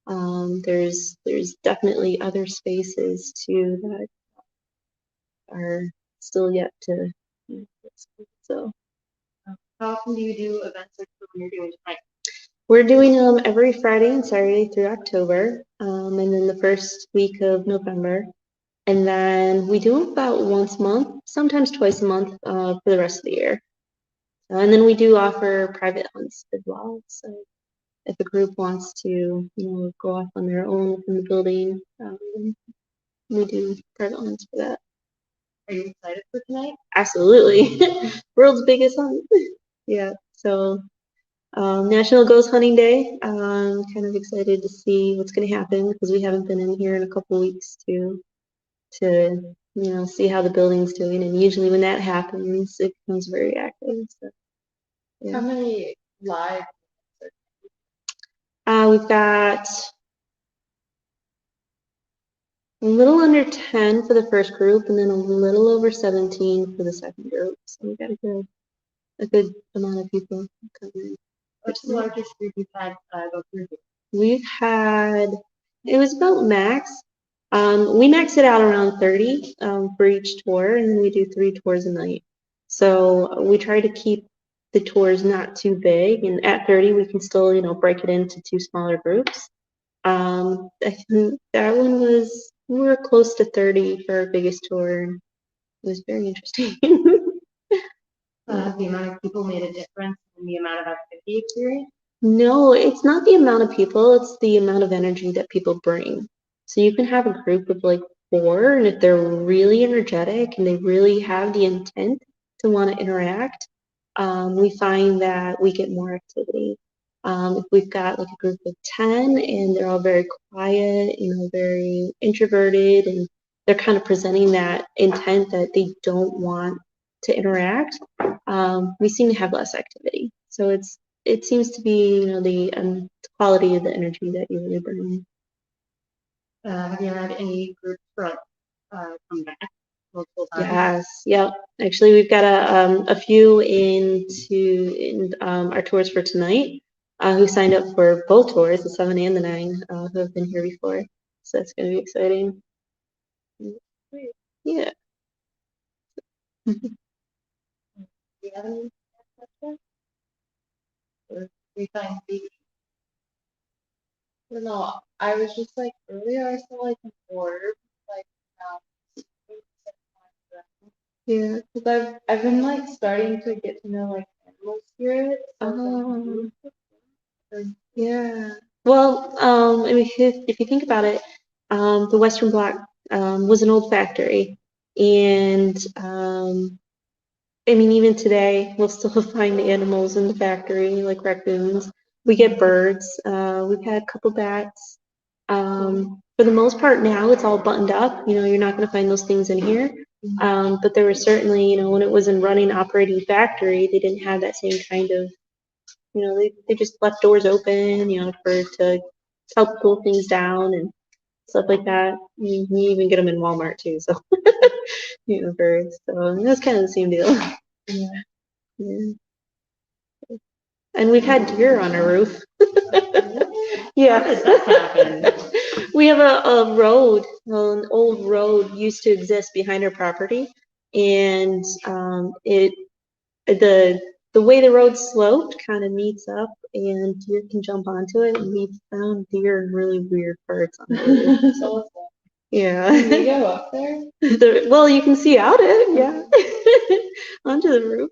There's definitely other spaces too that are still yet to, so How often do you do events like the one you're doing tonight? we're doing them every Friday and Saturday through October, and then the first week of November, and then we do them about once a month, sometimes twice a month for the rest of the year. And then we do offer private hunts as well. So if a group wants to, go off on their own within the building, we do private hunts for that. Are you excited for tonight? Absolutely. World's biggest hunt. Yeah. So National Ghost Hunting Day. Kind of excited to see what's going to happen because we haven't been in here in a couple weeks to see how the building's doing. And usually when that happens, it becomes very active. So, yeah. How many live? We've got a little under 10 for the first group, and then a little over 17 for the second group. So we got a good amount of people coming. What's the largest group you've had go through here? We've had, it was about max. We max it out around 30 for each tour, and then we do 3 tours a night. So we try to keep the tours not too big, and at 30 we can still, break it into 2 smaller groups. I think that one we were close to 30 for our biggest tour. It was very interesting. The amount of people made a difference in the amount of activity experience? No, it's not the amount of people, it's the amount of energy that people bring. So you can have a group of like 4, and if they're really energetic and they really have the intent to want to interact, we find that we get more activity. If we've got like a group of 10 and they're all very quiet, very introverted, and they're kind of presenting that intent that they don't want to interact, we seem to have less activity. So it seems to be, the quality of the energy that you really bring. Have you ever had any groups come back multiple times? Yes, yep. Actually, we've got a few in our tours for tonight who signed up for both tours, the 7 and the 9, who have been here before. So that's going to be exciting. Yeah. Do you have any questions? Or we find the no, I was just like earlier I saw like an orb like Yeah. because I've been like starting to get to know like animal spirits. Oh. Yeah. Well, I mean, if you think about it, the Western Block was an old factory, and I mean, even today, we'll still find animals in the factory, like raccoons. We get birds. We've had a couple bats. For the most part, now it's all buttoned up. You're not going to find those things in here. But there was certainly, when it was in running, operating factory, they didn't have that same kind of, they just left doors open, to help cool things down and stuff like that. You even get them in Walmart too, so birds. So that's kind of the same deal. Yeah. Yeah. And we've had deer on our roof. Yeah. How did that happen? We have a road, an old road used to exist behind our property, and the way the road sloped kind of meets up, and deer can jump onto it. And we found deer in really weird parts on the roof. So Yeah. can we go up there? Well, you can see out it, yeah, onto the roof.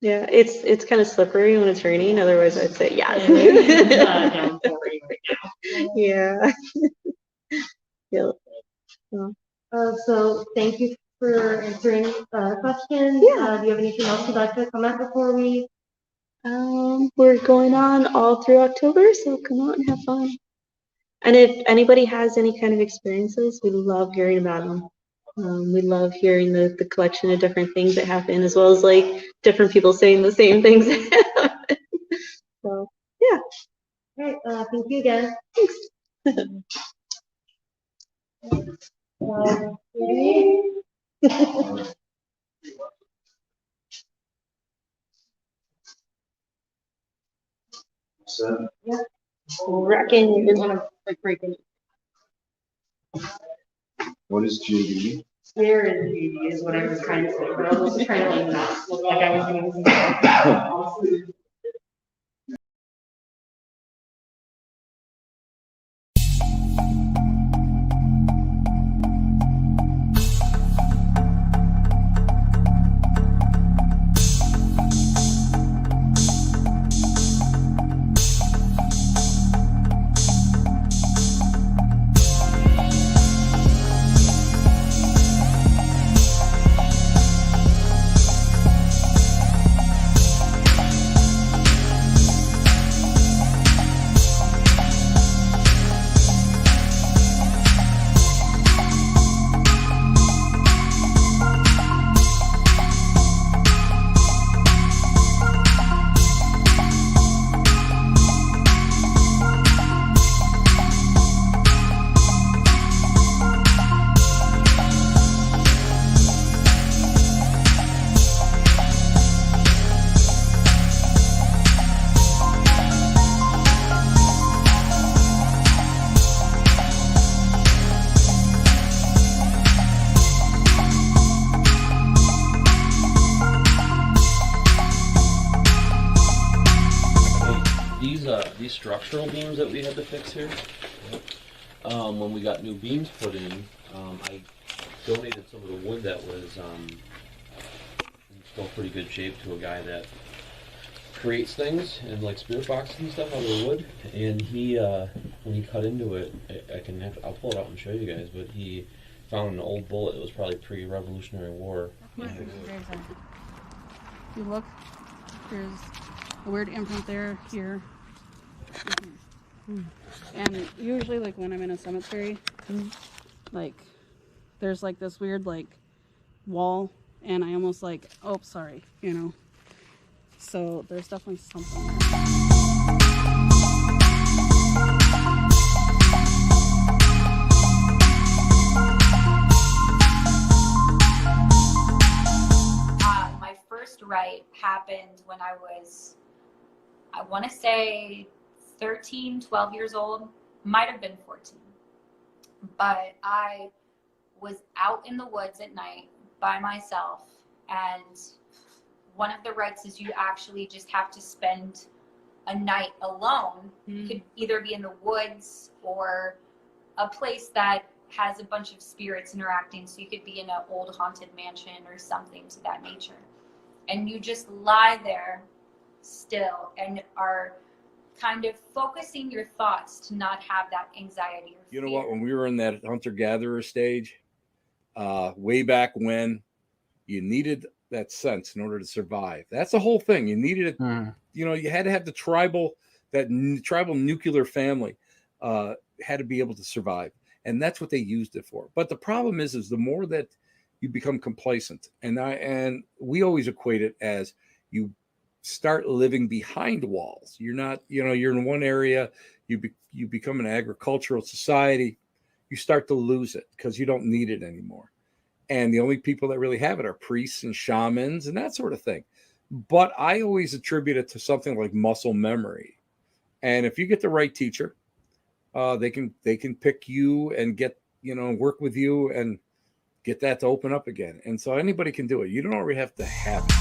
Yeah, it's kind of slippery when it's raining. Otherwise, I'd say yes. Down pouring right now. Yeah. Yeah. So thank you for answering questions. Yeah. Do you have anything else you'd like to comment before we? We're going on all through October, so come out and have fun. And if anybody has any kind of experiences, we love hearing about them. We love hearing the collection of different things that happen, as well as like different people saying the same things. So, yeah. All right, thank you again. So, Wrecking. what is GD? Where is GD is what I was trying to say, but I was trying to like not look like I was doing something. These structural beams that we had to fix here, when we got new beams put in, I donated some of the wood that was in still pretty good shape to a guy that creates things and like spirit boxes and stuff out of the wood. And he, when he cut into it, I'll pull it out and show you guys. But he found an old bullet that was probably pre-Revolutionary War. If you look, there's a weird imprint there, here. And usually, like, when I'm in a cemetery, like, there's, like, this weird, like, wall, and I almost, like, oh, sorry, you know. So there's definitely something there. My first rite happened when I want to say 13, 12 years old, might have been 14. But I was out in the woods at night by myself, and one of the rites is you actually just have to spend a night alone. You could either be in the woods or a place that has a bunch of spirits interacting, so you could be in an old haunted mansion or something to that nature. And you just lie there still and are kind of focusing your thoughts to not have that anxiety or You know fear. what? When we were in that hunter-gatherer stage, way back when, you needed that sense in order to survive. That's the whole thing. You needed it. You know, you had to have the tribal nuclear family had to be able to survive, and that's what they used it for. But the problem is the more that you become complacent, and we always equate it as you start living behind walls. You're not, you know, you're in one area, you become an agricultural society, you start to lose it because you don't need it anymore. And the only people that really have it are priests and shamans and that sort of thing. But I always attribute it to something like muscle memory. And if you get the right teacher, they can pick you and get, you know, work with you and get that to open up again. And so anybody can do it. You don't already have to have it.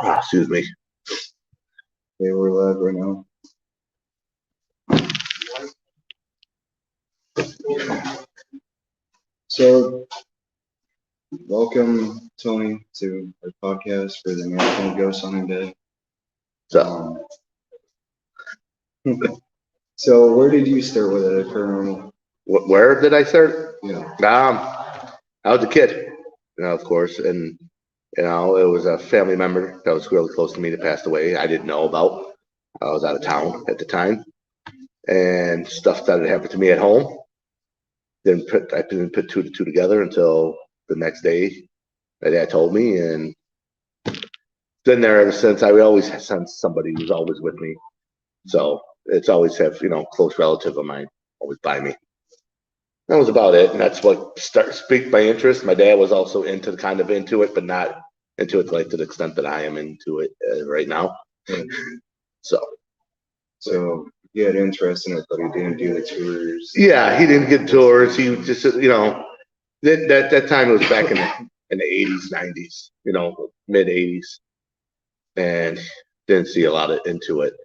Excuse me. Okay, we're live right now. So, welcome, Tony, to our podcast for the National Ghost Hunting Day. So, So, where did you start with it, paranormal? where did I start? Yeah. I was a kid, of course, and it was a family member that was really close to me that passed away. I didn't know about. I was out of town at the time, and stuff started happening to me at home. I didn't put two to two together until the next day. My dad told me, and been there ever since. I always sensed somebody who's always with me, so it's always have close relative of mine always by me. That was about it, and that's what piqued my interest. My dad was also into it, but not into it like to the extent that I am into it right now. So he had interest in it, but he didn't do the tours. Yeah, he didn't get tours. He just that time it was back in the 80s, 90s, mid 80s, and didn't see a lot into it.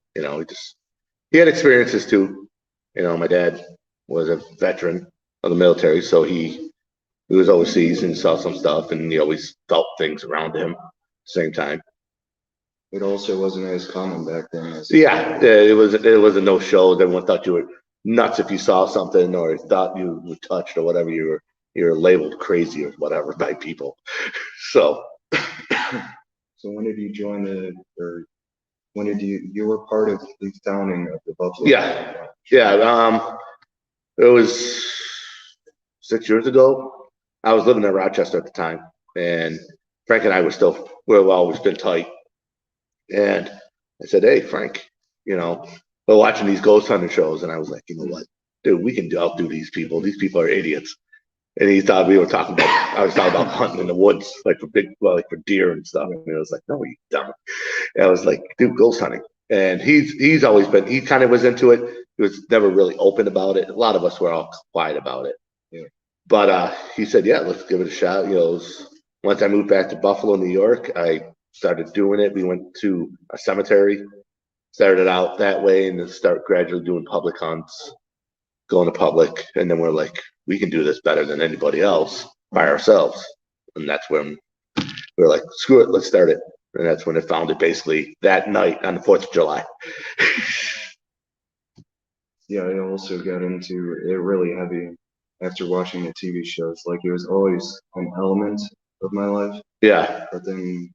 He had experiences too. My dad was a veteran of the military, so he was overseas and saw some stuff, and he always felt things around him at the same time. It also wasn't as common back then. It was a no show. Everyone thought you were nuts if you saw something or thought you were touched or whatever. You were labeled crazy or whatever by people. So when did you join you were part of the founding of the Buffalo? Yeah. It was 6 years ago. I was living in Rochester at the time, and Frank and I we've always been tight. And I said, "Hey, Frank, we're watching these ghost hunting shows," and I was like, "You know what, dude? We can outdo these people. These people are idiots." And he thought I was talking about hunting in the woods, like for deer and stuff. And I was like, "No, you dumb." And I was like, "Dude, ghost hunting." And he kind of was into it. He was never really open about it. A lot of us were all quiet about it. Yeah. But he said, "Yeah, let's give it a shot." Once I moved back to Buffalo, New York, I started doing it. We went to a cemetery, started out that way, and then start gradually doing public hunts, going to public, and then we're like, we can do this better than anybody else by ourselves. And that's when we're like, screw it, let's start it. And that's when it founded basically that night on the 4th of July. Yeah, I also got into it really heavy after watching the TV shows. Like, it was always an element of my life. Yeah. But then,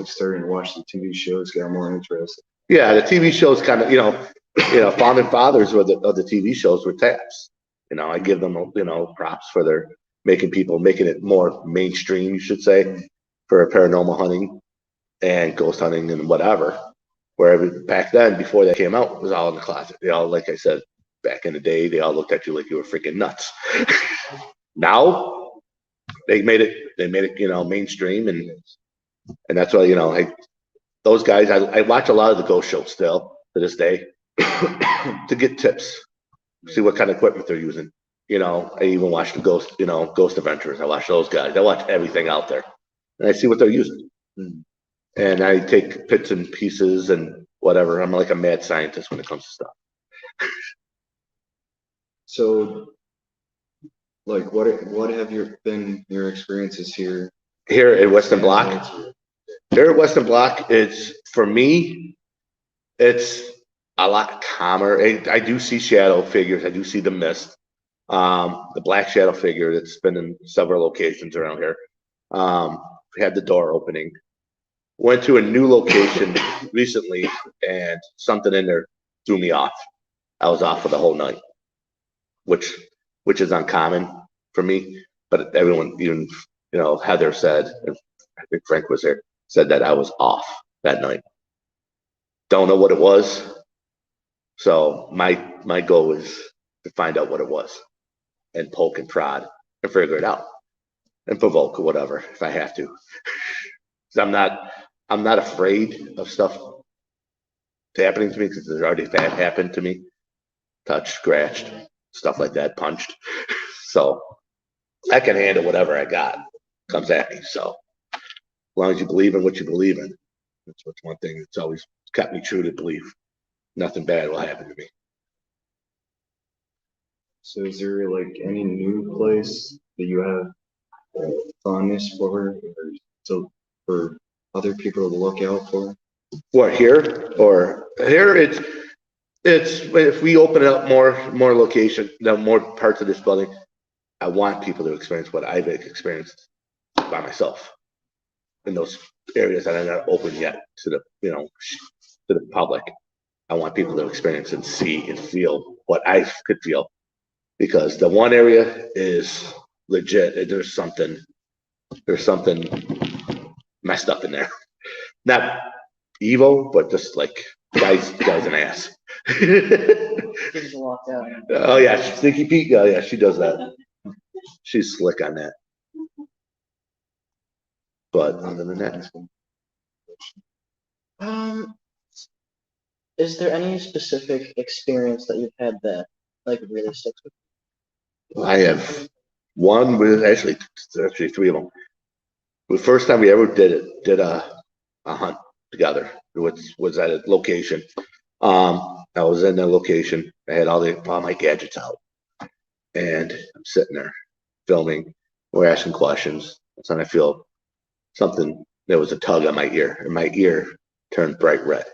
starting to watch the TV shows got more interested. Yeah, the TV shows kind of, founding fathers of the TV shows were Taps. I give them, props for their making it more mainstream, you should say, for paranormal hunting and ghost hunting and whatever. Where back then, before that came out, it was all in the closet. They all, like I said, back in the day, they all looked at you like you were freaking nuts. Now, they made it, mainstream, and that's why, those guys, I watch a lot of the ghost shows still to this day to get tips, see what kind of equipment they're using. I even watch the Ghost Adventures. I watch those guys. I watch everything out there, and I see what they're using. And I take bits and pieces and whatever. I'm like a mad scientist when it comes to stuff. So, what have been your experiences here? Here at Western Block? Here at Western Block, for me, it's a lot calmer. I do see shadow figures. I do see the mist. The black shadow figure that's been in several locations around here. Had the door opening. Went to a new location recently, and something in there threw me off. I was off for the whole night, which is uncommon for me. But everyone, even Heather said, and I think Frank was there, said that I was off that night. Don't know what it was. So my goal is to find out what it was, and poke and prod and figure it out, and provoke or whatever if I have to. 'Cause I'm not afraid of stuff happening to me, because there's already that happened to me. Touched, scratched, stuff like that, punched. So I can handle whatever I got comes at me. So as long as you believe in what you believe in, That's what's one thing that's always kept me true to believe nothing bad will happen to me. So is there like any new place that you have fondness for, or for other people to look out for? What, here or here? It's if we open up more location, more parts of this building, I want people to experience what I've experienced by myself in those areas that are not open yet to the to the public. I want people to experience and see and feel what I could feel, because the one area is legit. There's something messed up in there. Not evil, but just like guy's an ass. Gives a walk out. Oh yeah, Sneaky Pete. Oh yeah, she does that. She's slick on that. But other than that, Is there any specific experience that you've had that like really sticks with I have one with actually three of them. The first time we ever did a hunt together, which was at a location. I was in the location. I had all my gadgets out, and I'm sitting there filming. We're asking questions. And I feel something. There was a tug on my ear, and my ear turned bright red.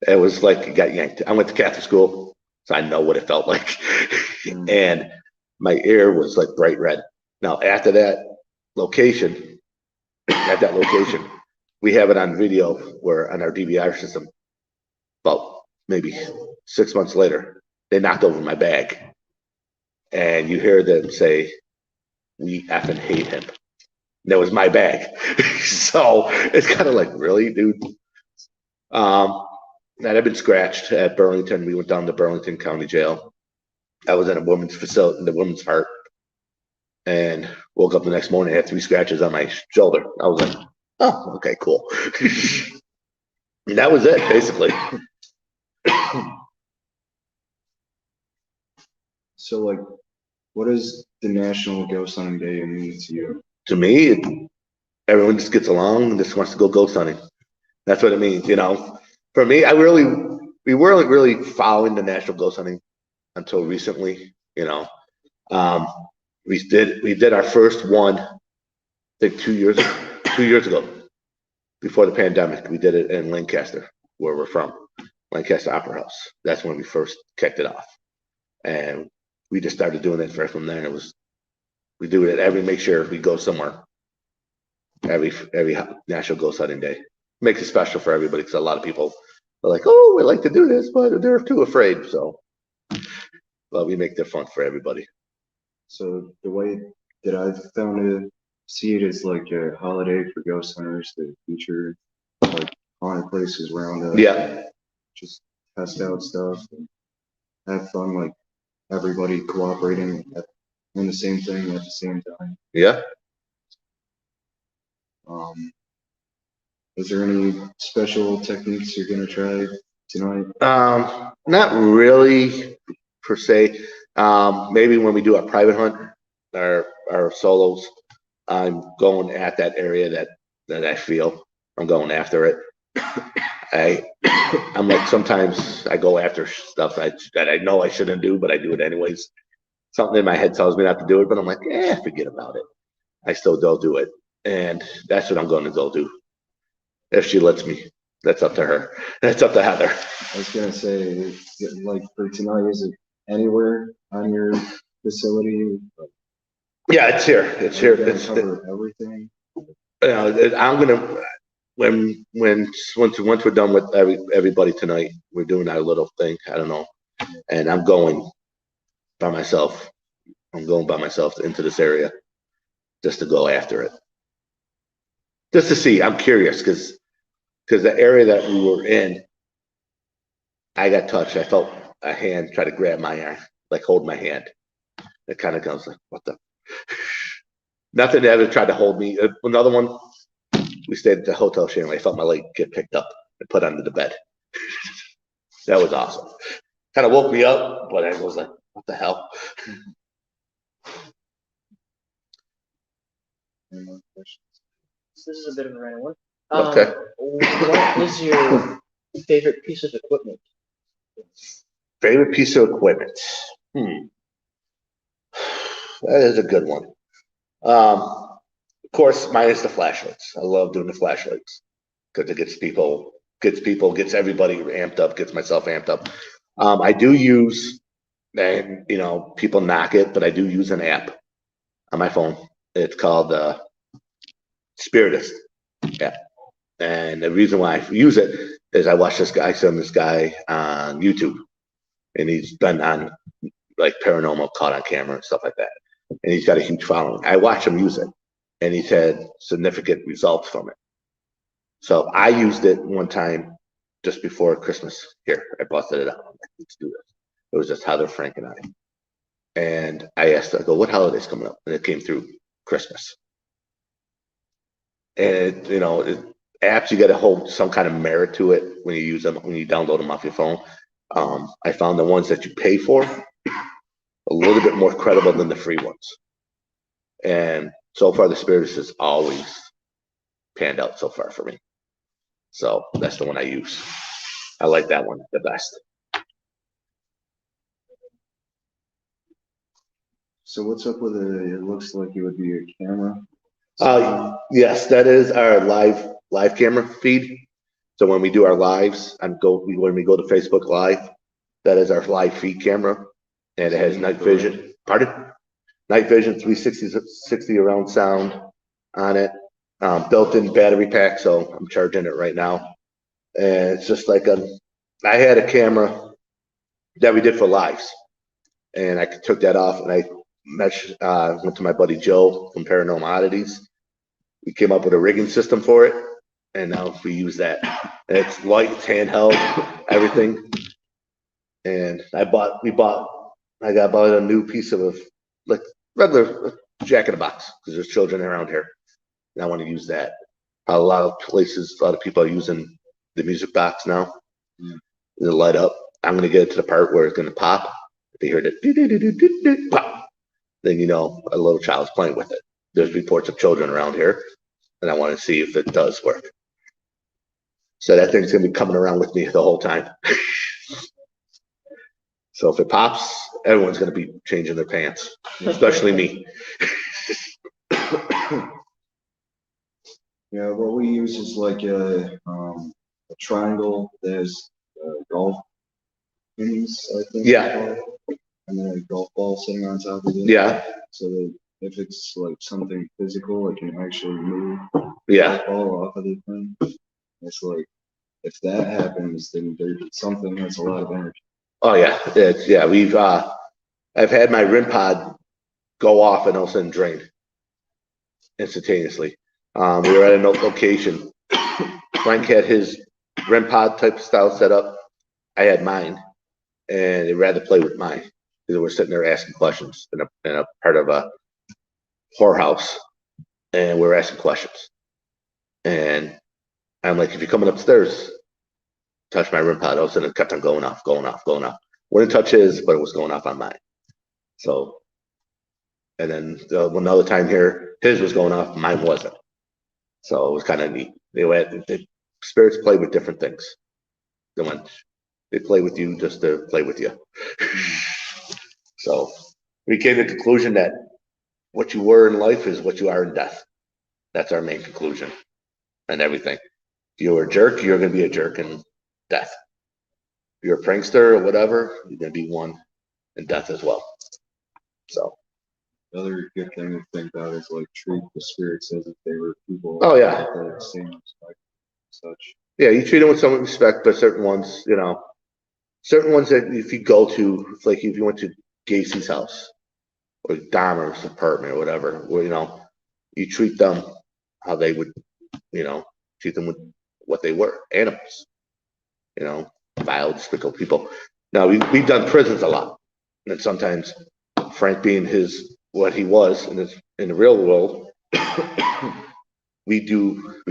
It was like it got yanked. I went to Catholic school, so I know what it felt like. And my ear was like bright red. Now, after that location, we have it on video where on our DVR system, about maybe 6 months later, they knocked over my bag. And you hear them say, "We effing hate him." And that was my bag. So it's kind of like, really, dude? And I've been scratched at Burlington. We went down to Burlington County Jail. I was in a women's facility, in the women's part, and woke up the next morning. I had 3 scratches on my shoulder. I was like, "Oh, okay, cool." And that was it, basically. So, like, what does the National Ghost Hunting Day mean to you? To me, everyone just gets along and just wants to go ghost hunting. That's what it means, For me, we weren't really following the National Ghost Hunting until recently, We did our first one, I think 2 years ago, before the pandemic. We did it in Lancaster, where we're from, Lancaster Opera House. That's when we first kicked it off, and we just started doing it right from there. And we do it make sure we go somewhere every National Ghost Hunting Day. Makes it special for everybody, because a lot of people are like, "Oh, we like to do this," but they're too afraid. So, but we make it fun for everybody. So the way that I've found to see it is like a holiday for ghost hunters to feature like haunted places around us. Yeah. Just test out stuff and have fun, like everybody cooperating in the same thing at the same time. Yeah. Is there any special techniques you're gonna try tonight? Not really per se. Maybe when we do our private hunt, our solos, I'm going at that area that I feel I'm going after it. I'm like, sometimes I go after stuff that I know I shouldn't do, but I do it anyways. Something in my head tells me not to do it, but I'm like, forget about it. I still don't do it. And that's what I'm going to go do. If she lets me, that's up to her. That's up to Heather. I was gonna say, like for tonight, is it anywhere on your facility? Yeah, it's here. It's here. It's cover everything. I'm gonna once we're done with everybody tonight, we're doing our little thing. I don't know, and I'm going by myself. I'm going by myself into this area just to go after it, just to see. I'm curious because the area that we were in, I got touched. I felt a hand try to grab my arm, like hold my hand. It kind of goes like, what the? Nothing ever tried to hold me. Another one, we stayed at the Hotel Shanley. I felt my leg get picked up and put under the bed. That was awesome. Kind of woke me up, but I was like, what the hell? Any more questions? This is a bit of a random one. Okay. What is your favorite piece of equipment? Favorite piece of equipment? That is a good one. Of course, mine is the flashlights. I love doing the flashlights because it gets everybody amped up, gets myself amped up. I do use, and people knock it, but I do use an app on my phone. It's called Spiritist app. And the reason why I use it is I watch this guy on YouTube, and he's been on like paranormal, caught on camera and stuff like that. And he's got a huge following. I watch him use it, and he's had significant results from it. So I used it one time just before Christmas. Here, I busted it out. I'm like, let's do this. It was just Heather, Frank, and I. And I asked her, I go, what holiday's coming up? And it came through Christmas. And apps, you got to hold some kind of merit to it when you use them, when you download them off your phone. I found the ones that you pay for a little bit more credible than the free ones. And so far, the Spiritist has always panned out so far for me. So that's the one I use. I like that one the best. So what's up with it looks like it would be a camera. Yes, that is our live camera feed. So when we do our lives when we go to Facebook Live, that is our live feed camera, and it has night vision. Pardon? Night vision, 360 around sound on it. Built-in battery pack, so I'm charging it right now. And it's just like I had a camera that we did for lives, and I took that off, and I went to my buddy Joe from Paranormal Oddities. We came up with a rigging system for it, and now we use that. And it's light, it's handheld, everything. And I bought a new piece of like regular jack in a box because there's children around here, and I want to use that. A lot of people are using the music box now. It'll light up. I'm gonna get it to the part where it's gonna pop. If you hear it, pop, then a little child's playing with it. There's reports of children around here, and I want to see if it does work. So that thing's gonna be coming around with me the whole time. So if it pops, everyone's gonna be changing their pants, especially me. Yeah, what we use is like a triangle. There's golf pins, I think. Yeah. And then a golf ball sitting on top of it. Yeah. So that if it's like something physical, it can actually move Yeah. the ball off of the thing. It's like if that happens, then there's something that's a lot of energy. Oh yeah, we've I've had my REM pod go off and all of a sudden drain instantaneously. We were at a location. Frank had his REM pod type style set up. I had mine, and he'd rather play with mine because we're sitting there asking questions in a part of a whorehouse, and we're asking questions. And I'm like, if you're coming upstairs, touch my REM pod. All of a sudden, it kept on going off. Wouldn't touch his, but it was going off on mine. So, and then another time here, his was going off, mine wasn't. So it was kind of neat. The spirits play with different things. They play with you just to play with you. So we came to the conclusion that what you were in life is what you are in death. That's our main conclusion and everything. If you're a jerk, you're going to be a jerk in death. If you're a prankster or whatever, you're going to be one in death as well. So. The other good thing to think about is like treat the spirits as if they were people. Oh yeah. The same respect, such. Yeah, you treat them with some respect, but certain ones that if you go to, like if you went to Gacy's house or Dahmer's apartment or whatever, where you treat them how they would, treat them with what they were, animals. Vile, despicable people. Now we've done prisons a lot, and sometimes Frank being what he was in the real world, we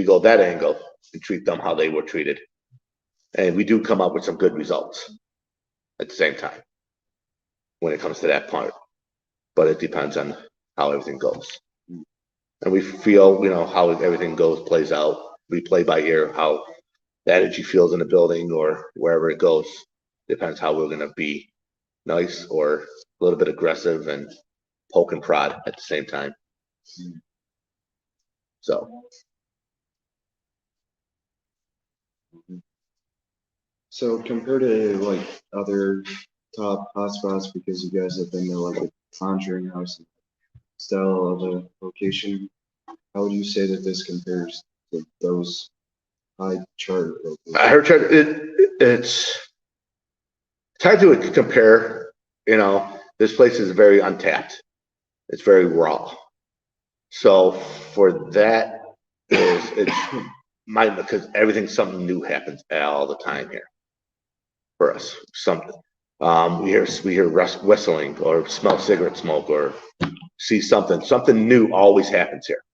go that angle and treat them how they were treated, and we do come up with some good results at the same time when it comes to that part. But it depends on how everything goes, and we feel how everything plays out. we play by ear how the energy feels in the building or wherever it goes. Depends how we're gonna be nice or a little bit aggressive and poke and prod at the same time. So So compared to like other top hotspots, because you guys have been to like a Conjuring House style of a location, how would you say that this compares to those high chart locations? I heard it's hard to compare. You know, this place is very untapped. It's very raw. So for that it's because something new happens all the time here for us. Something we hear whistling or smell cigarette smoke or see something new always happens here.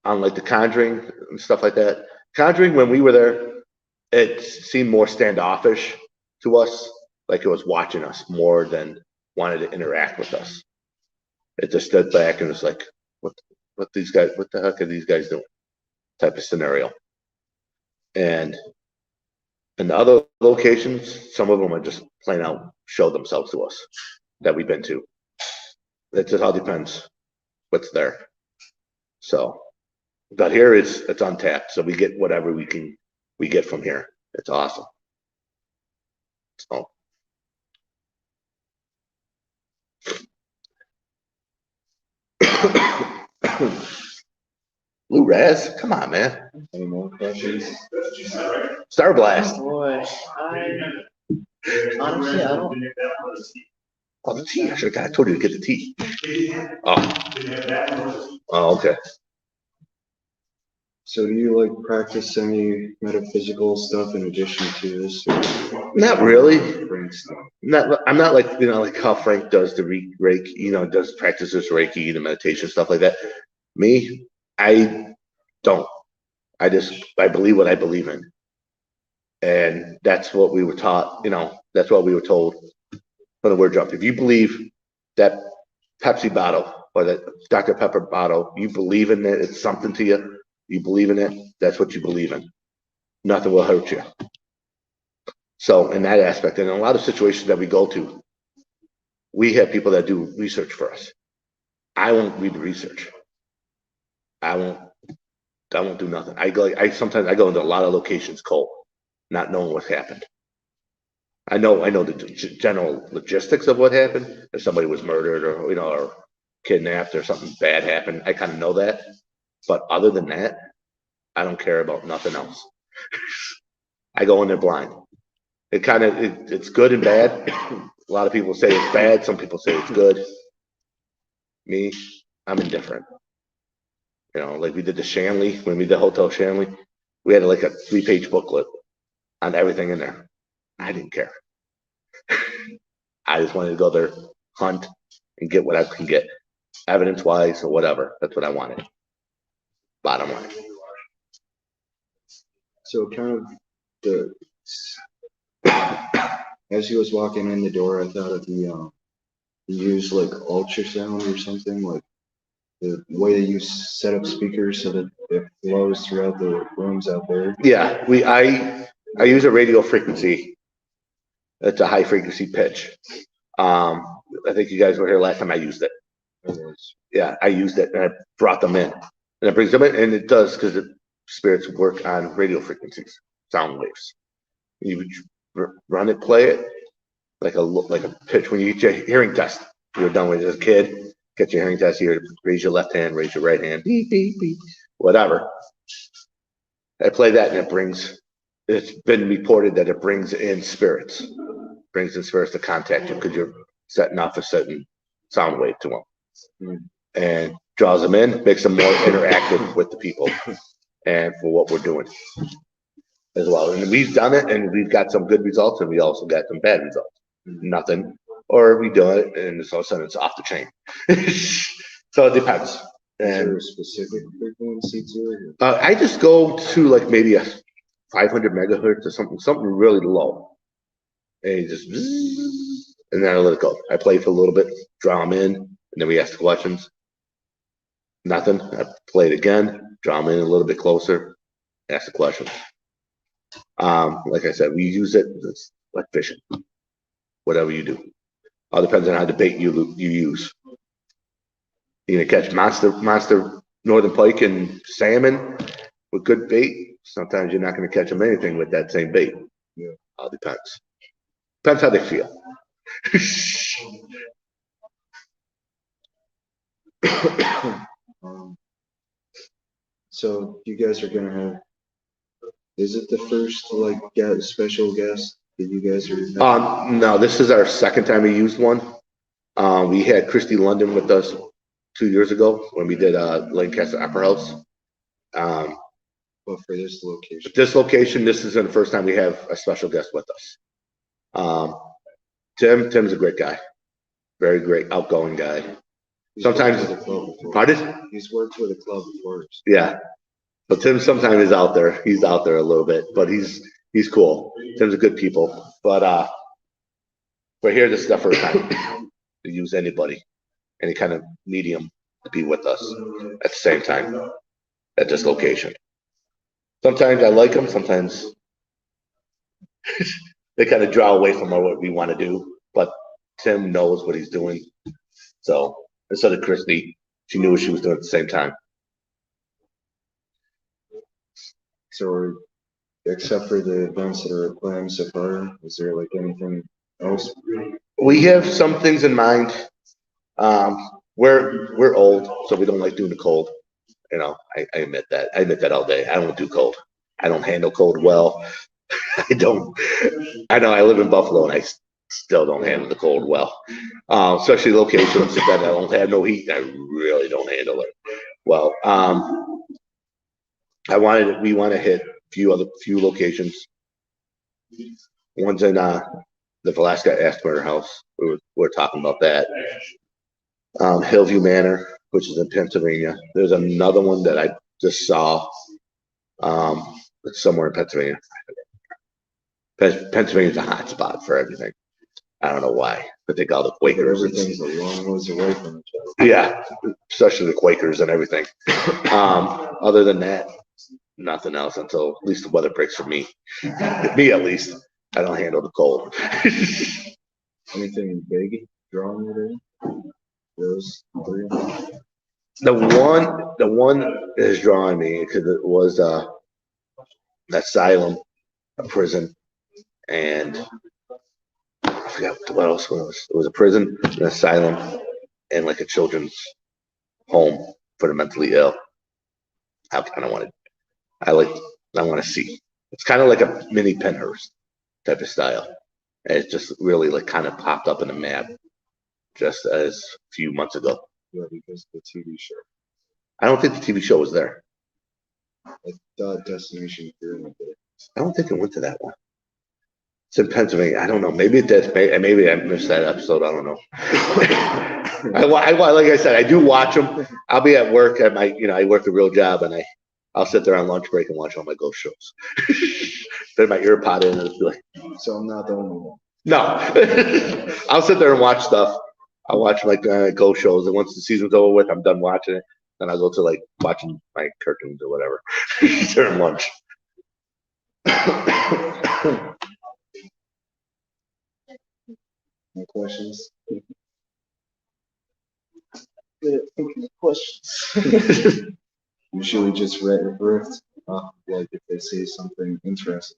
Unlike the Conjuring and stuff like that. Conjuring, when we were there, it seemed more standoffish to us, like it was watching us more than wanted to interact with us. It just stood back and was like, what the heck are these guys doing? Type of scenario. And in the other locations, some of them are just plain out show themselves to us that we've been to. It just all depends what's there. So, but here it's untapped, so we get whatever we get from here. It's awesome. So. Blue Raz, come on, man. Any more questions? Star Blast. Oh boy, honestly, I don't. Oh, the tea. I told you to get the tea. Oh, okay. So do you like practice any metaphysical stuff in addition to this? Not really. Frank stuff? I'm not like, like how Frank does the Reiki, does practices Reiki, the meditation, stuff like that. Me, I don't. I believe what I believe in. And that's what we were taught, that's what we were told when the word dropped. If you believe that Pepsi bottle or that Dr. Pepper bottle, you believe in it, it's something to you, you believe in it, that's what you believe in. Nothing will hurt you. So in that aspect, and in a lot of situations that we go to, we have people that do research for us. I won't read the research. I won't do nothing. Sometimes I go into a lot of locations cold, not knowing what's happened. I know the general logistics of what happened. If somebody was murdered or kidnapped or something bad happened, I kind of know that. But other than that, I don't care about nothing else. I go in there blind. It's good and bad. A lot of people say it's bad. Some people say it's good. Me, I'm indifferent. Like we did the Shanley, when we did Hotel Shanley, we had like a 3-page booklet on everything in there. I didn't care. I just wanted to go there, hunt, and get what I can get, evidence-wise or whatever. That's what I wanted. Bottom line. So kind of as he was walking in the door, I thought of he used like ultrasound or something, like the way that you set up speakers so that it flows throughout the rooms out there. Yeah, I use a radio frequency. It's a high frequency pitch. I think you guys were here last time I used it. Yeah, I used it and I brought them in. And it brings them in, and it does because the spirits work on radio frequencies, sound waves. You run it, play it like a pitch. When you get your hearing test, you're done with it as a kid. Get your hearing test here. Raise your left hand, raise your right hand, beep beep beep, whatever. I play that, and it's been reported that it brings in spirits to contact you because you're setting off a certain sound wave to them, and draws them in, makes them more interactive with the people, and for what we're doing as well. And we've done it, and we've got some good results, and we also got some bad results. Nothing, or we do it, and all of a sudden it's off the chain. So it depends. Is there a specific frequency to it? I just go to like maybe a 500 megahertz or something really low, and you just and then I let it go. I play for a little bit, draw them in, and then we ask the questions. Nothing. I play it again. draw them in a little bit closer, ask the questions. Like I said, we use it, it's like fishing, whatever you do. All depends on how the bait you use. You're gonna catch monster northern pike and salmon with good bait. Sometimes you're not gonna catch them anything with that same bait. Yeah. All depends. Depends how they feel. So you guys are gonna have, is it the first like special guest that you guys are? No, this is our second time we used one. We had Christy London with us 2 years ago when we did Lancaster Opera House. But for this location. This is the first time we have a special guest with us. Tim's a great guy, very great, outgoing guy. Sometimes, pardon? He's worked with a club before. Yeah, but Tim sometimes is out there. He's out there a little bit, but he's cool. Tim's a good people, but we're here. This is the first time to use anybody, any kind of medium to be with us at the same time at this location. Sometimes I like them. Sometimes they kind of draw away from what we want to do, but Tim knows what he's doing. So, and so did Christy. She knew what she was doing at the same time. So, except for the events that are planned so far, is there like anything else? We have some things in mind. We're old, so we don't like doing the cold. You know, I admit that. I admit that all day. I don't do cold. I don't handle cold well. I don't. I know I live in Buffalo and I still don't handle the cold well. Especially locations that I don't have no heat. I really don't handle it well. We want to hit a few locations. One's in the Velasca Asper House. We're talking about that. Hillview Manor, which is in Pennsylvania. There's another one that I just saw. It's somewhere in Pennsylvania. Pennsylvania's a hot spot for everything. I don't know why. I think all the Quakers. Everything's a long ways away from each other. Yeah, especially the Quakers and everything. Other than that, nothing else until at least the weather breaks for me. Me at least. I don't handle the cold. Anything big drawing you there? Those three? The one that is drawing me because it was an asylum, a prison, and I forgot what else it was. It was a prison, an asylum, and like a children's home for the mentally ill. I kind of want to see. It's kind of like a mini Penhurst type of style. And it just really like kind of popped up in the map just as a few months ago. Yeah, because the TV show. I don't think the TV show was there. I thought Destination Pyramid did. I don't think it went to that one. It's in Pennsylvania. I don't know. Maybe it did. Maybe I missed that episode. I don't know. Like I said, I do watch them. I'll be at work at my, I work a real job, and I'll sit there on lunch break and watch all my ghost shows. Put my ear pod in and just be like. So I'm not the only one. No, I'll sit there and watch stuff. I'll watch like ghost shows, and once the season's over with, I'm done watching it. Then I'll go to like watching my cartoons or whatever during lunch. Any questions? Good at thinking of questions. Usually just rift off, like if they say something interesting,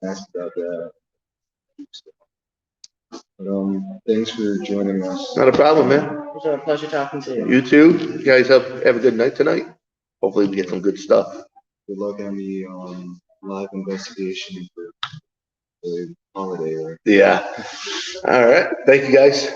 ask about that. But thanks for joining us. Not a problem, man. It was a pleasure talking to you. You too. You guys have a good night tonight. Hopefully we get some good stuff. Good luck on the live investigation for the holiday. Right? Yeah. All right. Thank you guys.